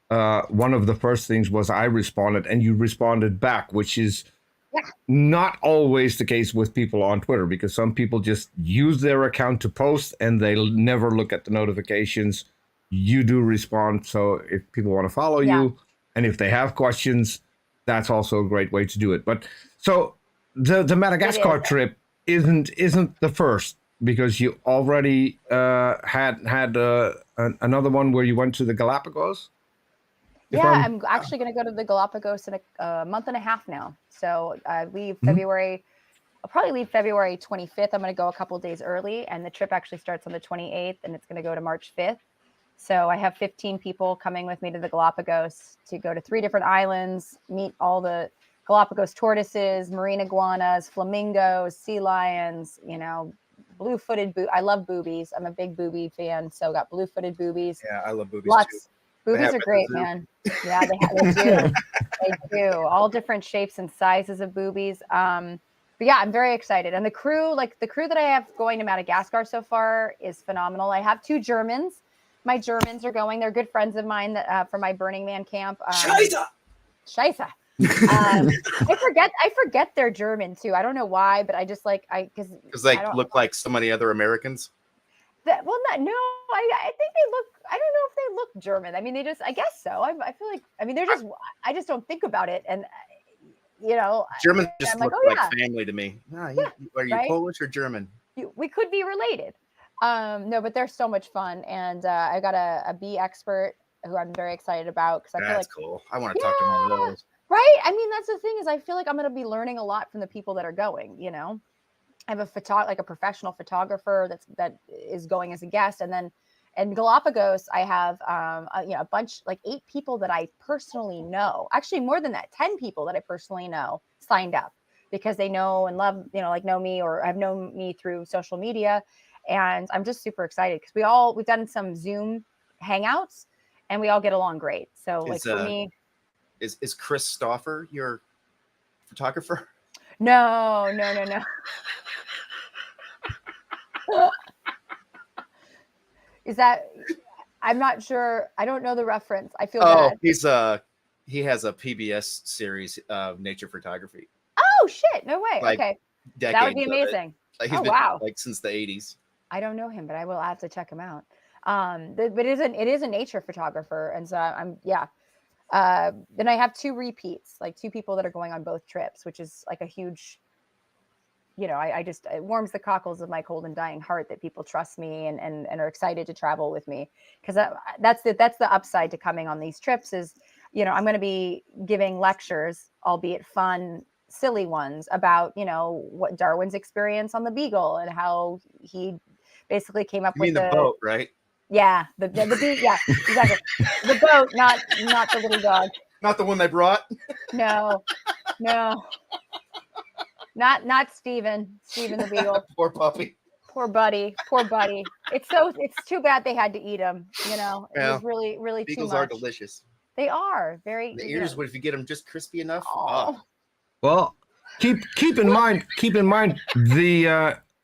one of the first things was I responded, and you responded back, which is not always the case with people on Twitter, because some people just use their account to post and they'll never look at the notifications you do respond. So if people want to follow you, and if they have questions, that's also a great way to do it. But so the Madagascar trip isn't the first, because you already had another one where you went to the Galapagos. I'm actually going to go to the Galapagos in a month and a half now. So I leave February. I'll probably leave February 25th. I'm going to go a couple of days early, and the trip actually starts on the 28th, and it's going to go to March 5th. So I have 15 people coming with me to the Galapagos to go to 3 different islands, meet all the Galapagos tortoises, marine iguanas, flamingos, sea lions, you know, blue-footed I love boobies. I'm a big booby fan, so got blue-footed boobies. Yeah, I love boobies too. Boobies are great, man. Yeah, they do. They do. All different shapes and sizes of boobies. But yeah, I'm very excited. And the crew that I have going to Madagascar so far is phenomenal. I have 2 Germans. My Germans are going. They're good friends of mine that from my Burning Man camp. Scheisse. I forget they're German too. I don't know why, but I just because they look like so many other Americans. I think they look. I don't know if they look German. I mean, I guess so. I feel like. I mean, I just don't think about it, and you know, Germans just look like family to me. Are you Polish or German? We could be related. No, but they're so much fun, and I got a bee expert who I'm very excited about because I feel like cool. I want to talk to one of those. Right? I mean, that's the thing is I feel like I'm going to be learning a lot from the people that are going, you know. I have a professional photographer that is going as a guest, and then in Galapagos I have a bunch, like 8 people that I personally know. Actually, more than that, 10 people that I personally know signed up because they know and love, you know, like know me or have known me through social media, and I'm just super excited because we've done some Zoom hangouts and we all get along great. So for me. Is Chris Stauffer your photographer? No. Is that? I'm not sure. I don't know the reference. I feel bad. He has a PBS series of nature photography. Oh shit! No way. Okay, that would be amazing. He's been, wow! Like since the 80s. I don't know him, but I will have to check him out. But it is a nature photographer, and so then I have 2 repeats, like 2 people that are going on both trips, which is like a huge, you know, it warms the cockles of my cold and dying heart that people trust me and are excited to travel with me. Cause that's the upside to coming on these trips is, you know, I'm going to be giving lectures, albeit fun, silly ones about, you know, what Darwin's experience on the Beagle and how he basically came up with the boat, right? Yeah, the yeah, exactly. The boat, not the little dog. Not the one they brought. No, not Steven the Beagle. Poor puppy. Poor buddy. It's too bad they had to eat him. You know, it was really too much. Beagles are delicious. They are very. The ears, if you get them just crispy enough. Oh. Well, keep in mind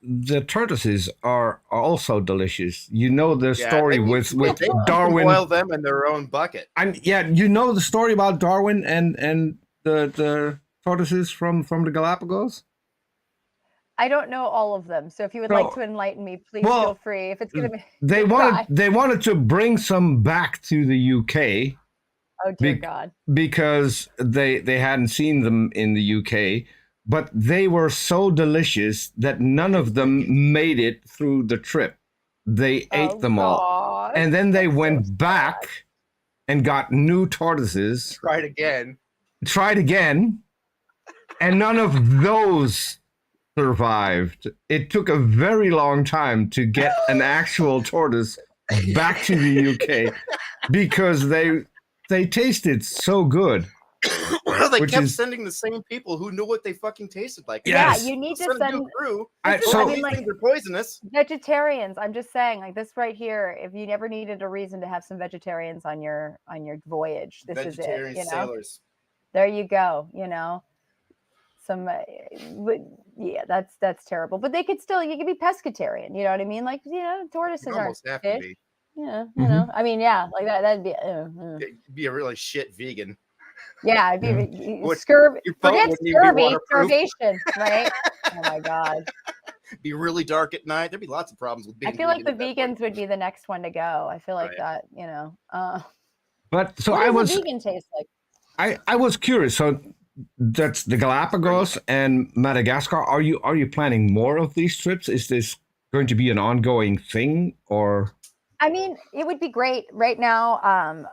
the tortoises are also delicious. You know the story with Darwin. Boil them in their own bucket. You know the story about Darwin and the tortoises from the Galapagos. I don't know all of them, so if you would like to enlighten me, please feel free. If it's gonna be, they wanted to bring some back to the UK. Oh dear God! Because they hadn't seen them in the UK. But they were so delicious that none of them made it through the trip. They ate them all. And then they went back and got new tortoises. Tried again. And none of those survived. It took a very long time to get an actual tortoise back to the UK because they tasted so good. Well, they kept sending the same people who knew what they fucking tasted like. Yes. Yeah, you need to send through. They're poisonous. Vegetarians. I'm just saying, like this right here. If you never needed a reason to have some vegetarians on your voyage, this is it. You know, sailors. There you go. You know, some. That's terrible. But you could be pescatarian. You know what I mean? Like tortoises aren't fish. Yeah, you know. I mean, yeah, like that. That'd be. Be a really shit vegan. Yeah, it'd be scurvy. Forget scurvy, starvation, right? Oh my God. Be really dark at night. There'd be lots of problems with being. I feel like the vegan at that vegans would be the next one to go. I feel like Right. that, you know. But so What does a vegan taste like? I was curious. So that's the Galapagos and Madagascar. Are you planning more of these trips? Is this going to be an ongoing thing, or? I mean, it would be great right now.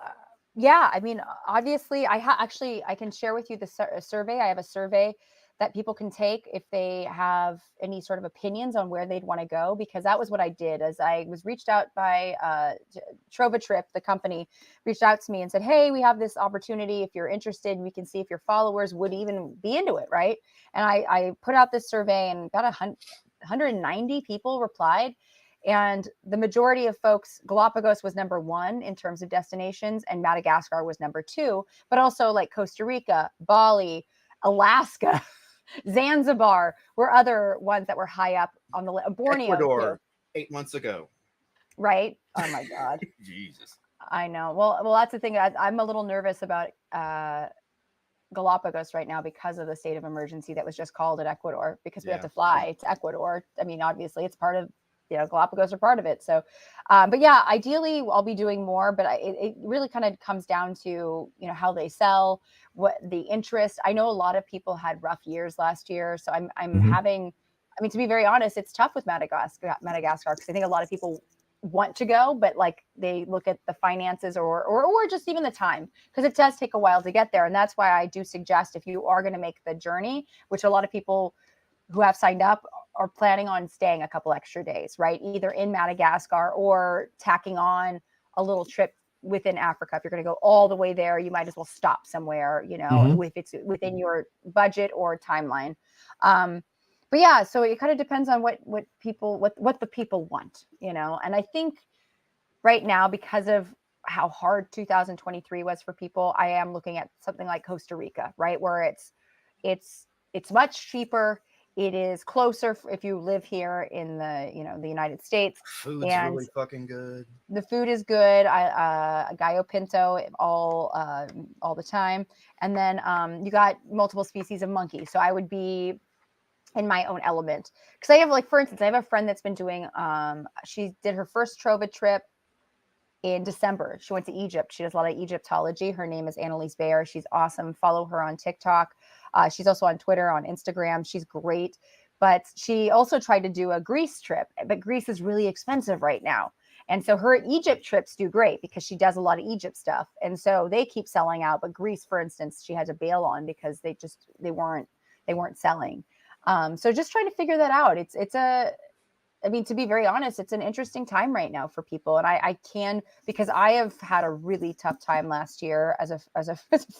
Yeah, I mean, obviously, actually I can share with you the survey. I have a survey that people can take if they have any sort of opinions on where they'd want to go, because that was what I did. As I was reached out by Trova Trip, the company reached out to me and said, "Hey, we have this opportunity. If you're interested, we can see if your followers would even be into it, right?" And I put out this survey and got 190 people replied. And the majority of folks, Galapagos was number 1 in terms of destinations, and Madagascar was number 2, but also like Costa Rica, Bali, Alaska, Zanzibar were other ones that were high up on the list. Borneo, Ecuador, too. 8 months ago. Right? Oh my God. Jesus. I know. Well, that's the thing. I'm a little nervous about Galapagos right now because of the state of emergency that was just called at Ecuador, because we have to fly to Ecuador. I mean, obviously it's part of, Galapagos are part of it. So, but yeah, ideally I'll be doing more, but it really kind of comes down to, how they sell, what the interest. I know a lot of people had rough years last year. So I'm having, I mean, to be very honest, it's tough with Madagascar, because I think a lot of people want to go, but like they look at the finances or just even the time, because it does take a while to get there. And that's why I do suggest, if you are going to make the journey, which a lot of people who have signed up are planning on staying a couple extra days, right? Either in Madagascar or tacking on a little trip within Africa. If you're going to go all the way there, you might as well stop somewhere, if it's within your budget or timeline. But yeah, so it kind of depends on what the people want, and I think right now, because of how hard 2023 was for people, I am looking at something like Costa Rica, right? Where it's much cheaper. It is closer if you live here in the United States. Food's really fucking good. The food is good. Gallo Pinto all the time, and then you got multiple species of monkey. So I would be in my own element, because I have, like, for instance, I have a friend that's been doing. She did her first Trova trip in December. She went to Egypt. She does a lot of Egyptology. Her name is Annalise Bayer. She's awesome. Follow her on TikTok. She's also on Twitter, on Instagram. She's great. But she also tried to do a Greece trip, but Greece is really expensive right now. And so her Egypt trips do great because she does a lot of Egypt stuff. And so they keep selling out. But Greece, for instance, she had to bail on because they weren't selling. So just trying to figure that out. I mean, to be very honest, it's an interesting time right now for people. And I can, because I have had a really tough time last year as a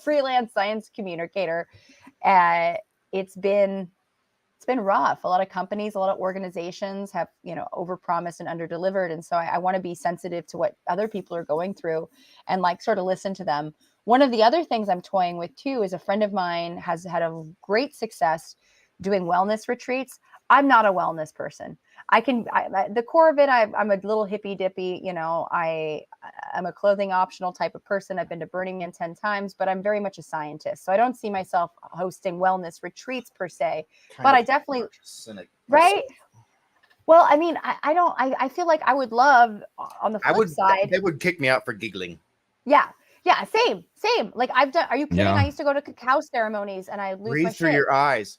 freelance science communicator. It's been rough. A lot of companies, a lot of organizations have, overpromised and underdelivered. And so I want to be sensitive to what other people are going through and like sort of listen to them. One of the other things I'm toying with too is a friend of mine has had a great success doing wellness retreats. I'm not a wellness person. The core of it, I'm a little hippy dippy, I'm a clothing optional type of person. I've been to Burning Man 10 times, but I'm very much a scientist. So I don't see myself hosting wellness retreats per se, but I definitely, cynic. Right. Well, I mean, I feel like I would love on the flip side. They would kick me out for giggling. Yeah. Yeah. Same. Like I've done, are you kidding? Yeah. I used to go to cacao ceremonies and I lose Breathe my through shit. your eyes.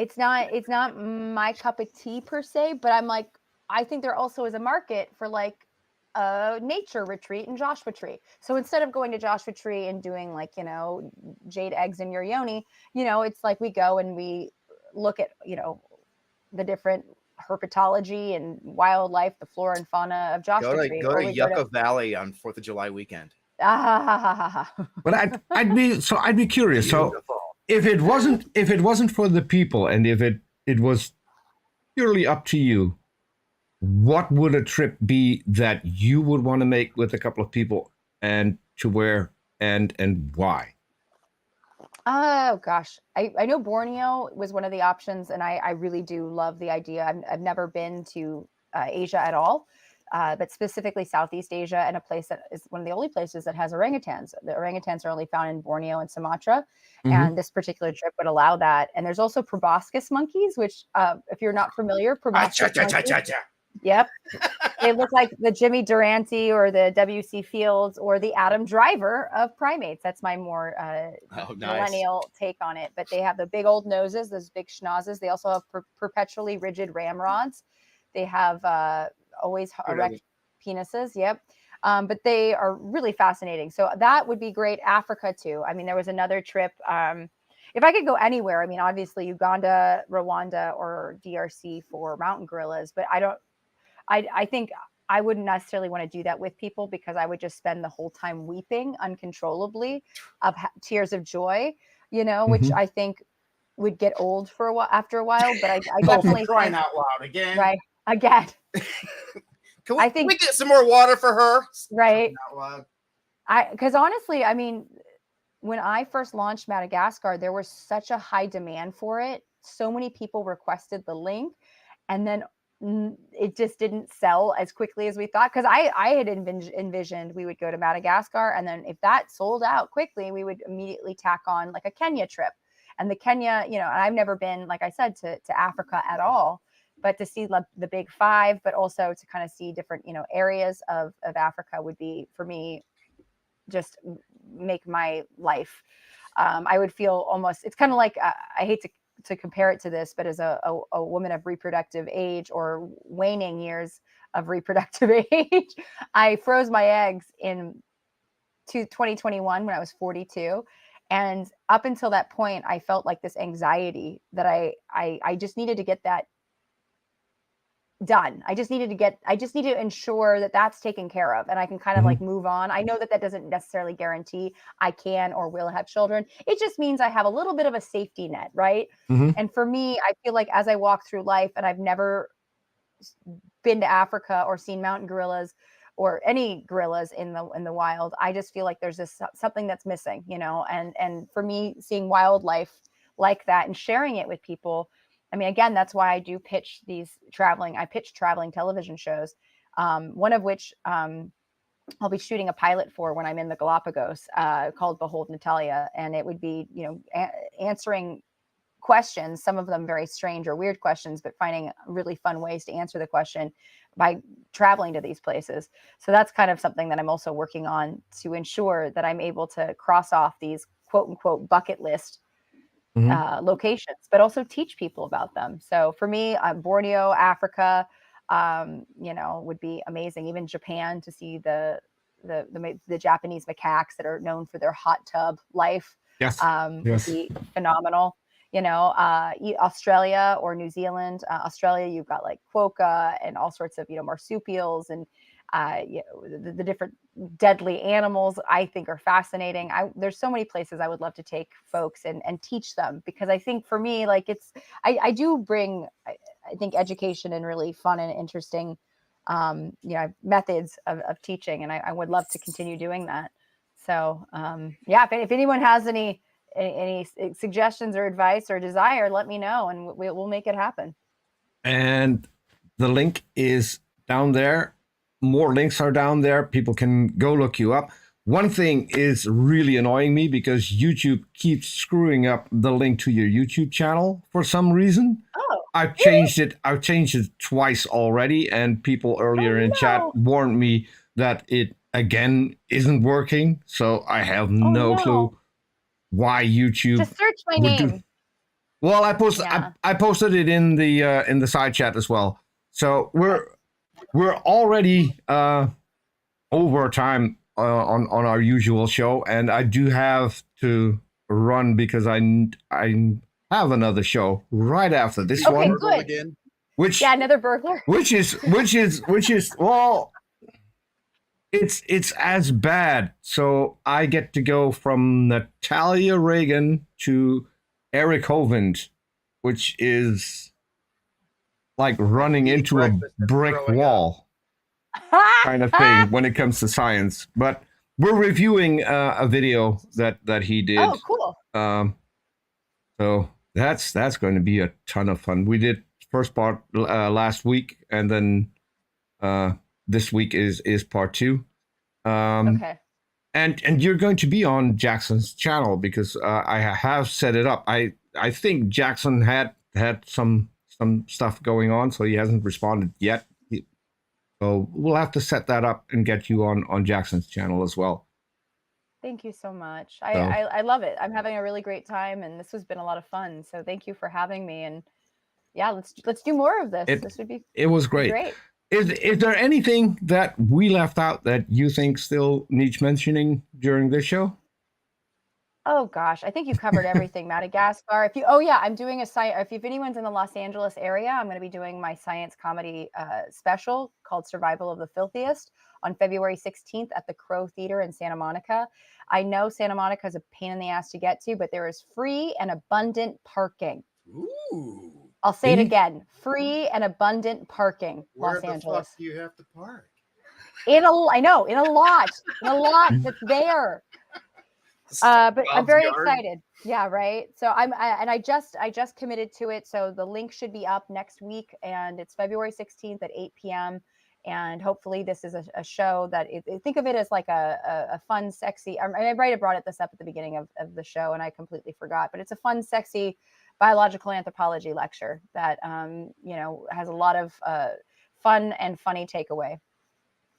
It's not my cup of tea per se, but I'm like, I think there also is a market for like a nature retreat in Joshua Tree. So instead of going to Joshua Tree and doing like, jade eggs in your yoni, it's like we go and we look at, the different herpetology and wildlife, the flora and fauna of Joshua Tree. Go to Yucca Valley on 4th of July weekend. But I'd be curious. So if it wasn't for the people, and if it was purely up to you, what would a trip be that you would want to make with a couple of people, and to where and why? Oh gosh, I know Borneo was one of the options, and I really do love the idea. I've never been to Asia at all. but specifically Southeast Asia, and a place that is one of the only places that has orangutans. The orangutans are only found in Borneo and Sumatra, and this particular trip would allow that. And there's also proboscis monkeys, which, if you're not familiar, proboscis monkeys, yep, they look like the Jimmy Durante or the W.C. Fields or the Adam Driver of primates. That's my more millennial take on it. But they have the big old noses, those big schnozzes. They also have perpetually rigid ramrods. They have always erect penises. Yep. But they are really fascinating. So that would be great. Africa too. I mean, there was another trip. If I could go anywhere, I mean, obviously Uganda, Rwanda, or DRC for mountain gorillas, but I think I wouldn't necessarily want to do that with people, because I would just spend the whole time weeping uncontrollably of tears of joy, which I think would get old for a while after a while. But I definitely crying out loud again. Right. Again. Can we get some more water for her? Right. Because honestly, I mean, when I first launched Madagascar, there was such a high demand for it. So many people requested the link, and then it just didn't sell as quickly as we thought. Because I had envisioned we would go to Madagascar, and then if that sold out quickly, we would immediately tack on like a Kenya trip. And the Kenya, and I've never been, like I said, to Africa at all, but to see the big five, but also to kind of see different, areas of Africa would be, for me, just make my life. I would feel almost, it's kind of like, I hate to compare it to this, but as a woman of reproductive age or waning years of reproductive age, I froze my eggs in 2021 when I was 42. And up until that point, I felt like this anxiety that I just needed to get that done. I just need to ensure that that's taken care of, and I can kind of like move on. I know that doesn't necessarily guarantee I can or will have children. It just means I have a little bit of a safety net, right? And for me, I feel like as I walk through life, and I've never been to Africa or seen mountain gorillas or any gorillas in the wild, I just feel like there's something that's missing, and for me, seeing wildlife like that and sharing it with people. I mean, again, that's why I do pitch traveling television shows, one of which I'll be shooting a pilot for when I'm in the Galapagos, called Behold Natalia. And it would be, answering questions, some of them very strange or weird questions, but finding really fun ways to answer the question by traveling to these places. So that's kind of something that I'm also working on, to ensure that I'm able to cross off these quote unquote bucket list locations, but also teach people about them. So for me, Borneo, Africa, would be amazing. Even Japan, to see the Japanese macaques that are known for their hot tub life. Yes. Would be phenomenal. Australia or New Zealand. Australia, you've got like quokka and all sorts of marsupials, and the different deadly animals I think are fascinating. There's so many places I would love to take folks and teach them, because I think for me, like I do bring, I think, education and really fun and interesting, methods of teaching. And I would love to continue doing that. So if anyone has any suggestions or advice or desire, let me know, and we'll make it happen. And the link is down there. More links are down there. People can go look you up. One thing is really annoying me, because YouTube keeps screwing up the link to your YouTube channel for some reason. Oh, I've changed it twice already, and people earlier in chat warned me that it again isn't working. So I have no clue why YouTube. Just search my name. Well, I posted it in the side chat as well. So we're already over time on our usual show, and I do have to run because I have another show right after this one. Good. Again. Another burglar. Which is well, it's as bad. So I get to go from Natalia Reagan to Eric Hovind, which is like running into a brick wall kind of thing when it comes to science. But we're reviewing a video that he did. Oh, cool. So that's going to be a ton of fun. We did first part last week, and then this week is part 2. Okay. And you're going to be on Jackson's channel because I have set it up. I think Jackson had some stuff going on, so he hasn't responded yet. So we'll have to set that up and get you on Jackson's channel as well. Thank you so much. So- I love it. I'm having a really great time, and this has been a lot of fun. So thank you for having me. And yeah, let's do more of this. This would be It was great. Is there anything that we left out that you think still needs mentioning during this show? Oh gosh, I think you covered everything. Madagascar. I'm doing if anyone's in the Los Angeles area, I'm going to be doing my science comedy special called Survival of the Filthiest on February 16th at the Crow Theater in Santa Monica. I know Santa Monica is a pain in the ass to get to, but there is free and abundant parking. Ooh. I'll say it again: free and abundant parking. Where Los the Angeles. fuck do you have to park? In a lot that's there. But I'm very excited. Yeah, right. So I just committed to it. So the link should be up next week, and it's February 16th at 8 p.m. And hopefully this is a show that think of it as like a fun, sexy. I might have brought this up at the beginning of the show, and I completely forgot. But it's a fun, sexy biological anthropology lecture that has a lot of fun and funny takeaway.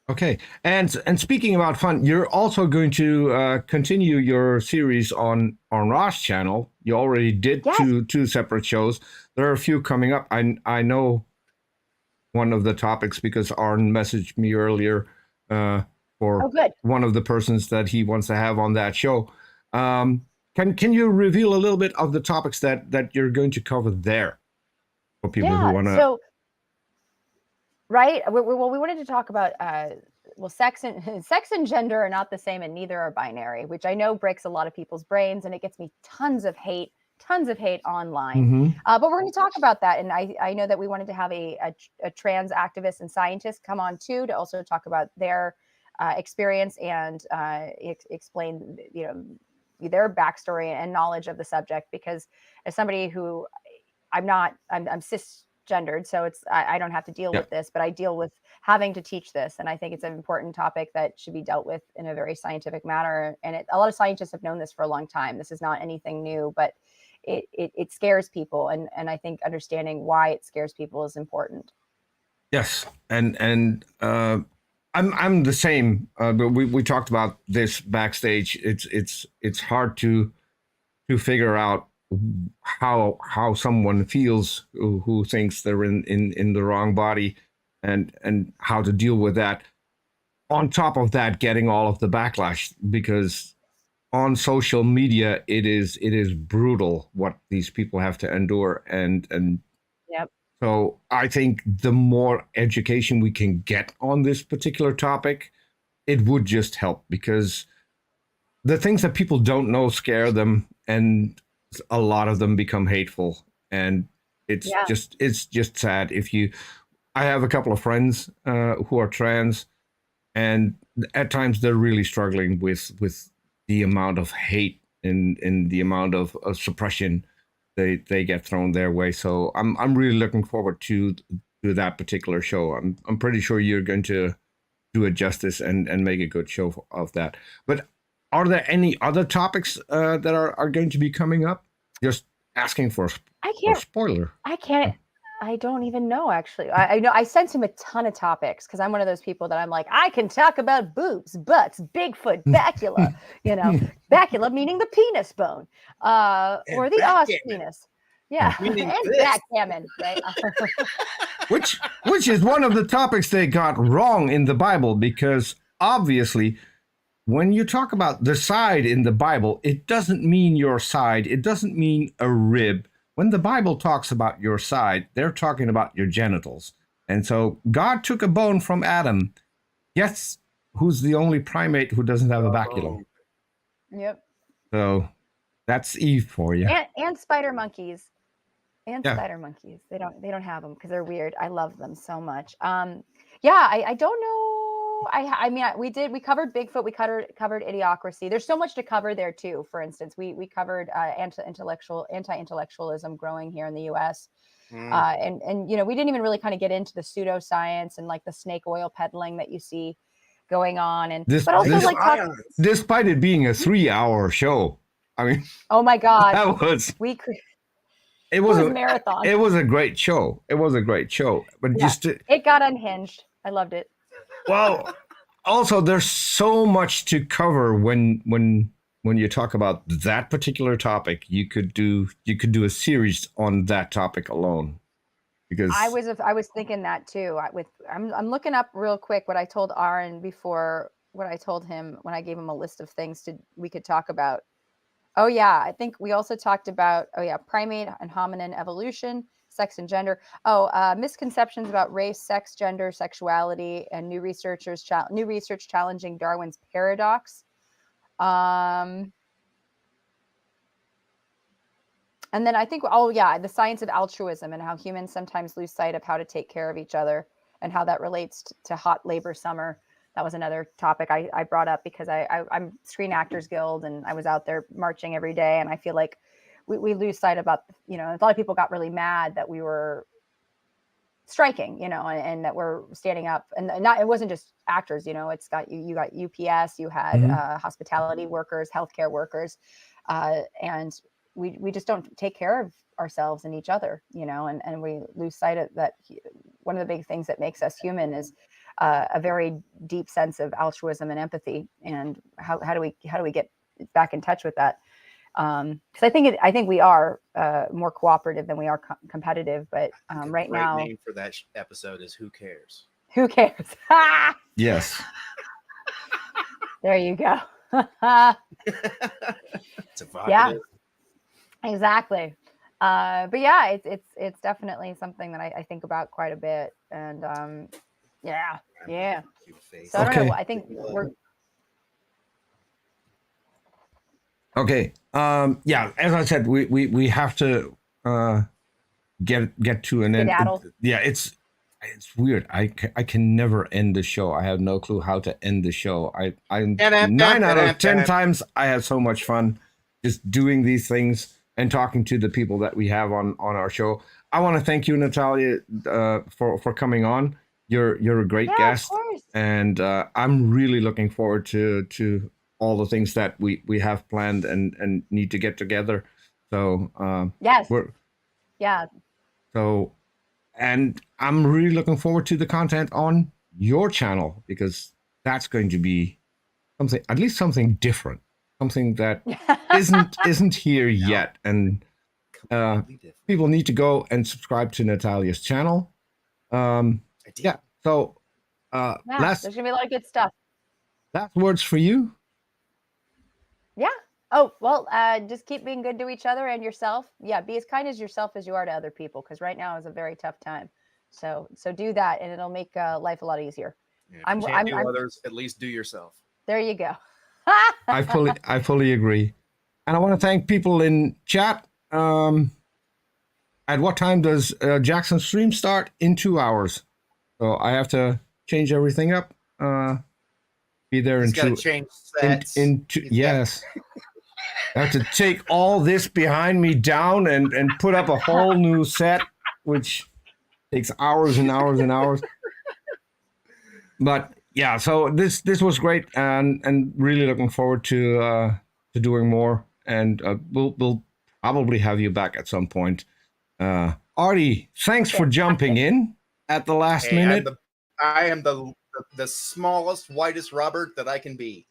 Okay, and speaking about fun, you're also going to continue your series on Ross channel. You already did two separate shows. There are a few coming up. I know one of the topics because Arn messaged me earlier for one of the persons that he wants to have on that show. Can you reveal a little bit of the topics that you're going to cover there for people who want to? Right. Well, we wanted to talk about sex and gender are not the same, and neither are binary, which I know breaks a lot of people's brains, and it gets me tons of hate online. Mm-hmm. But we're going to talk about that, and I know that we wanted to have a trans activist and scientist come on too to also talk about their experience and explain their backstory and knowledge of the subject. Because as somebody who I'm cisgendered, so I don't have to deal with this, but I deal with having to teach this, and I think it's an important topic that should be dealt with in a very scientific manner. And a lot of scientists have known this for a long time. This is not anything new, but it scares people, and I think understanding why it scares people is important. Yes, and I'm the same. But we talked about this backstage. It's hard to figure out how someone feels who thinks they're in the wrong body, and how to deal with that. On top of that, getting all of the backlash, because on social media it is brutal what these people have to endure, and so I think the more education we can get on this particular topic, it would just help, because the things that people don't know scare them, and a lot of them become hateful, and it's just sad. I have a couple of friends who are trans, and at times they're really struggling with the amount of hate and the amount of suppression they get thrown their way. So I'm really looking forward to that particular show. I'm pretty sure you're going to do it justice and make a good show of that. But are there any other topics that are going to be coming up? Just asking for a spoiler. I don't even know, actually. I know I sent him a ton of topics because I'm one of those people that I'm like, I can talk about boobs, butts, Bigfoot, bacula, bacula meaning the penis bone, or the os penis. Yeah, and backgammon, right? which is one of the topics they got wrong in the Bible, because obviously when you talk about the side in the Bible, it doesn't mean your side. It doesn't mean a rib. When the Bible talks about your side, they're talking about your genitals. And so God took a bone from Adam. Yes, who's the only primate who doesn't have a baculum. Yep. So that's Eve for you. And spider monkeys. Spider monkeys. They don't have them because they're weird. I love them so much. I don't know I mean, we covered Bigfoot, we covered Idiocracy. There's so much to cover there too. For instance, we covered anti-intellectualism growing here in the U.S. And you know, we didn't even really kind of get into the pseudoscience and like the snake oil peddling that you see going on, and but also like despite it being a 3-hour show, I mean, oh my God, that was it was a marathon. It was a great show. It was a great show, but just it got unhinged. I loved it. Well, also there's so much to cover when you talk about that particular topic. You could do a series on that topic alone, because I was thinking that too. I'm looking up real quick what I told Aaron before, what I told him when I gave him a list of things we could talk about. Oh yeah, I think we also talked about primate and hominin evolution, sex and gender. Misconceptions about race, sex, gender, sexuality, and new research challenging Darwin's paradox. And then I think, the science of altruism and how humans sometimes lose sight of how to take care of each other and how that relates to hot labor summer. That was another topic I brought up because I'm Screen Actors Guild, and I was out there marching every day. And I feel like we lose sight about, you know, a lot of people got really mad that we were striking, you know, and that we're standing up, and it wasn't just actors, you know, it's got you got UPS, you had hospitality workers, healthcare workers, and we just don't take care of ourselves and each other, you know, and we lose sight of that. One of the big things that makes us human is a very deep sense of altruism and empathy. And how do we get back in touch with that? Because I think we are more cooperative than we are competitive. But right now, name for that episode is "Who Cares." Who cares? Yes. There you go. It's evocative. Yeah, exactly. But yeah, it's definitely something that I think about quite a bit. And yeah. So I don't know. I think we're okay. Yeah, as I said, we have to get to an end. Yeah, it's weird. I can never end the show. I have no clue how to end the show. I'm 9 out of 10 times I have so much fun just doing these things and talking to the people that we have on our show. I want to thank you, Natalia, for coming on. You're a great guest, of course. And I'm really looking forward to all the things that we have planned and need to get together. So yes, So, and I'm really looking forward to the content on your channel, because that's going to be something, at least something different, something that isn't here yet. And people need to go and subscribe to Natalia's channel. Yeah. So, there's gonna be a lot of good stuff. Last words for you. Yeah. Oh, well, just keep being good to each other and yourself. Yeah, be as kind as yourself as you are to other people, because right now is a very tough time. So do that, and it'll make life a lot easier. Yeah, if you can't do others, at least do yourself. There you go. I fully agree. And I want to thank people in chat. At what time does Jackson's stream start? In 2 hours. So I have to change everything up. Be there in 2. Change sets. Yes. I have to take all this behind me down and put up a whole new set, which takes hours and hours and hours. But yeah, so this was great, and really looking forward to doing more. And we'll probably have you back at some point. Artie, thanks for jumping in at the last minute. I am the smallest, whitest Robert that I can be.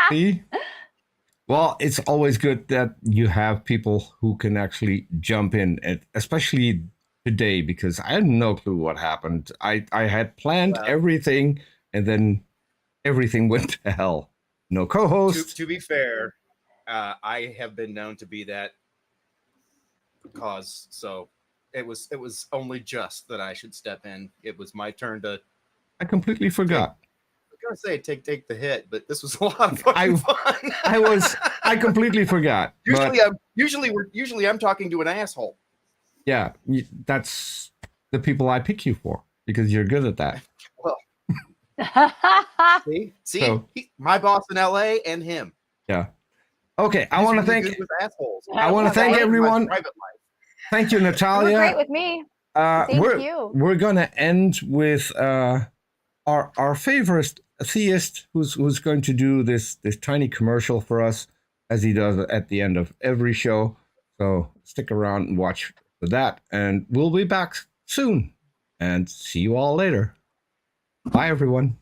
See? Well, it's always good that you have people who can actually jump in, especially today, because I had no clue what happened. I had planned everything, and then everything went to hell. No co-host. To be fair, I have been known to be that cause, so it was only just that I should step in. It was my turn to. I completely forgot. I was gonna say take the hit, but this was a lot of fun. I completely forgot. Usually I'm talking to an asshole. Yeah, that's the people I pick you for, because you're good at that. Well, See, So- my boss in LA and him. Yeah. Okay. I He's want to really thank. good with assholes. I want to Yeah, thank right? everyone. My private life. Thank you, You were Natalia. great with me. Thank you. We're gonna end with our favorite theist who's going to do this tiny commercial for us as he does at the end of every show. So stick around and watch for that, and we'll be back soon. And see you all later. Bye, everyone.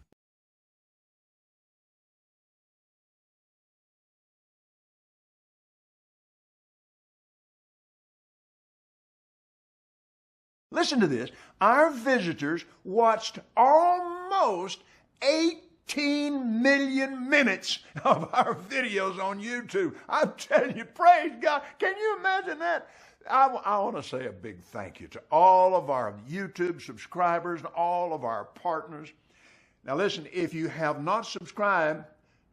Listen to this. Our visitors watched almost 18 million minutes of our videos on YouTube. I'm telling you, praise God. Can you imagine that? I want to say a big thank you to all of our YouTube subscribers and all of our partners. Now listen, if you have not subscribed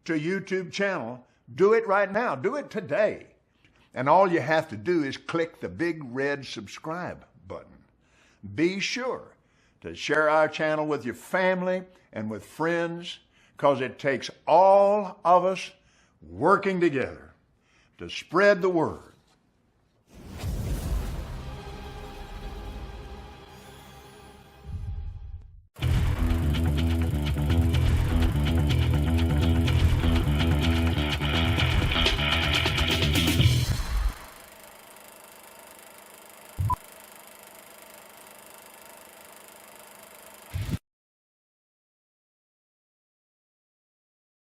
to a YouTube channel, do it right now. Do it today. And all you have to do is click the big red subscribe button. Be sure to share our channel with your family and with friends, because it takes all of us working together to spread the word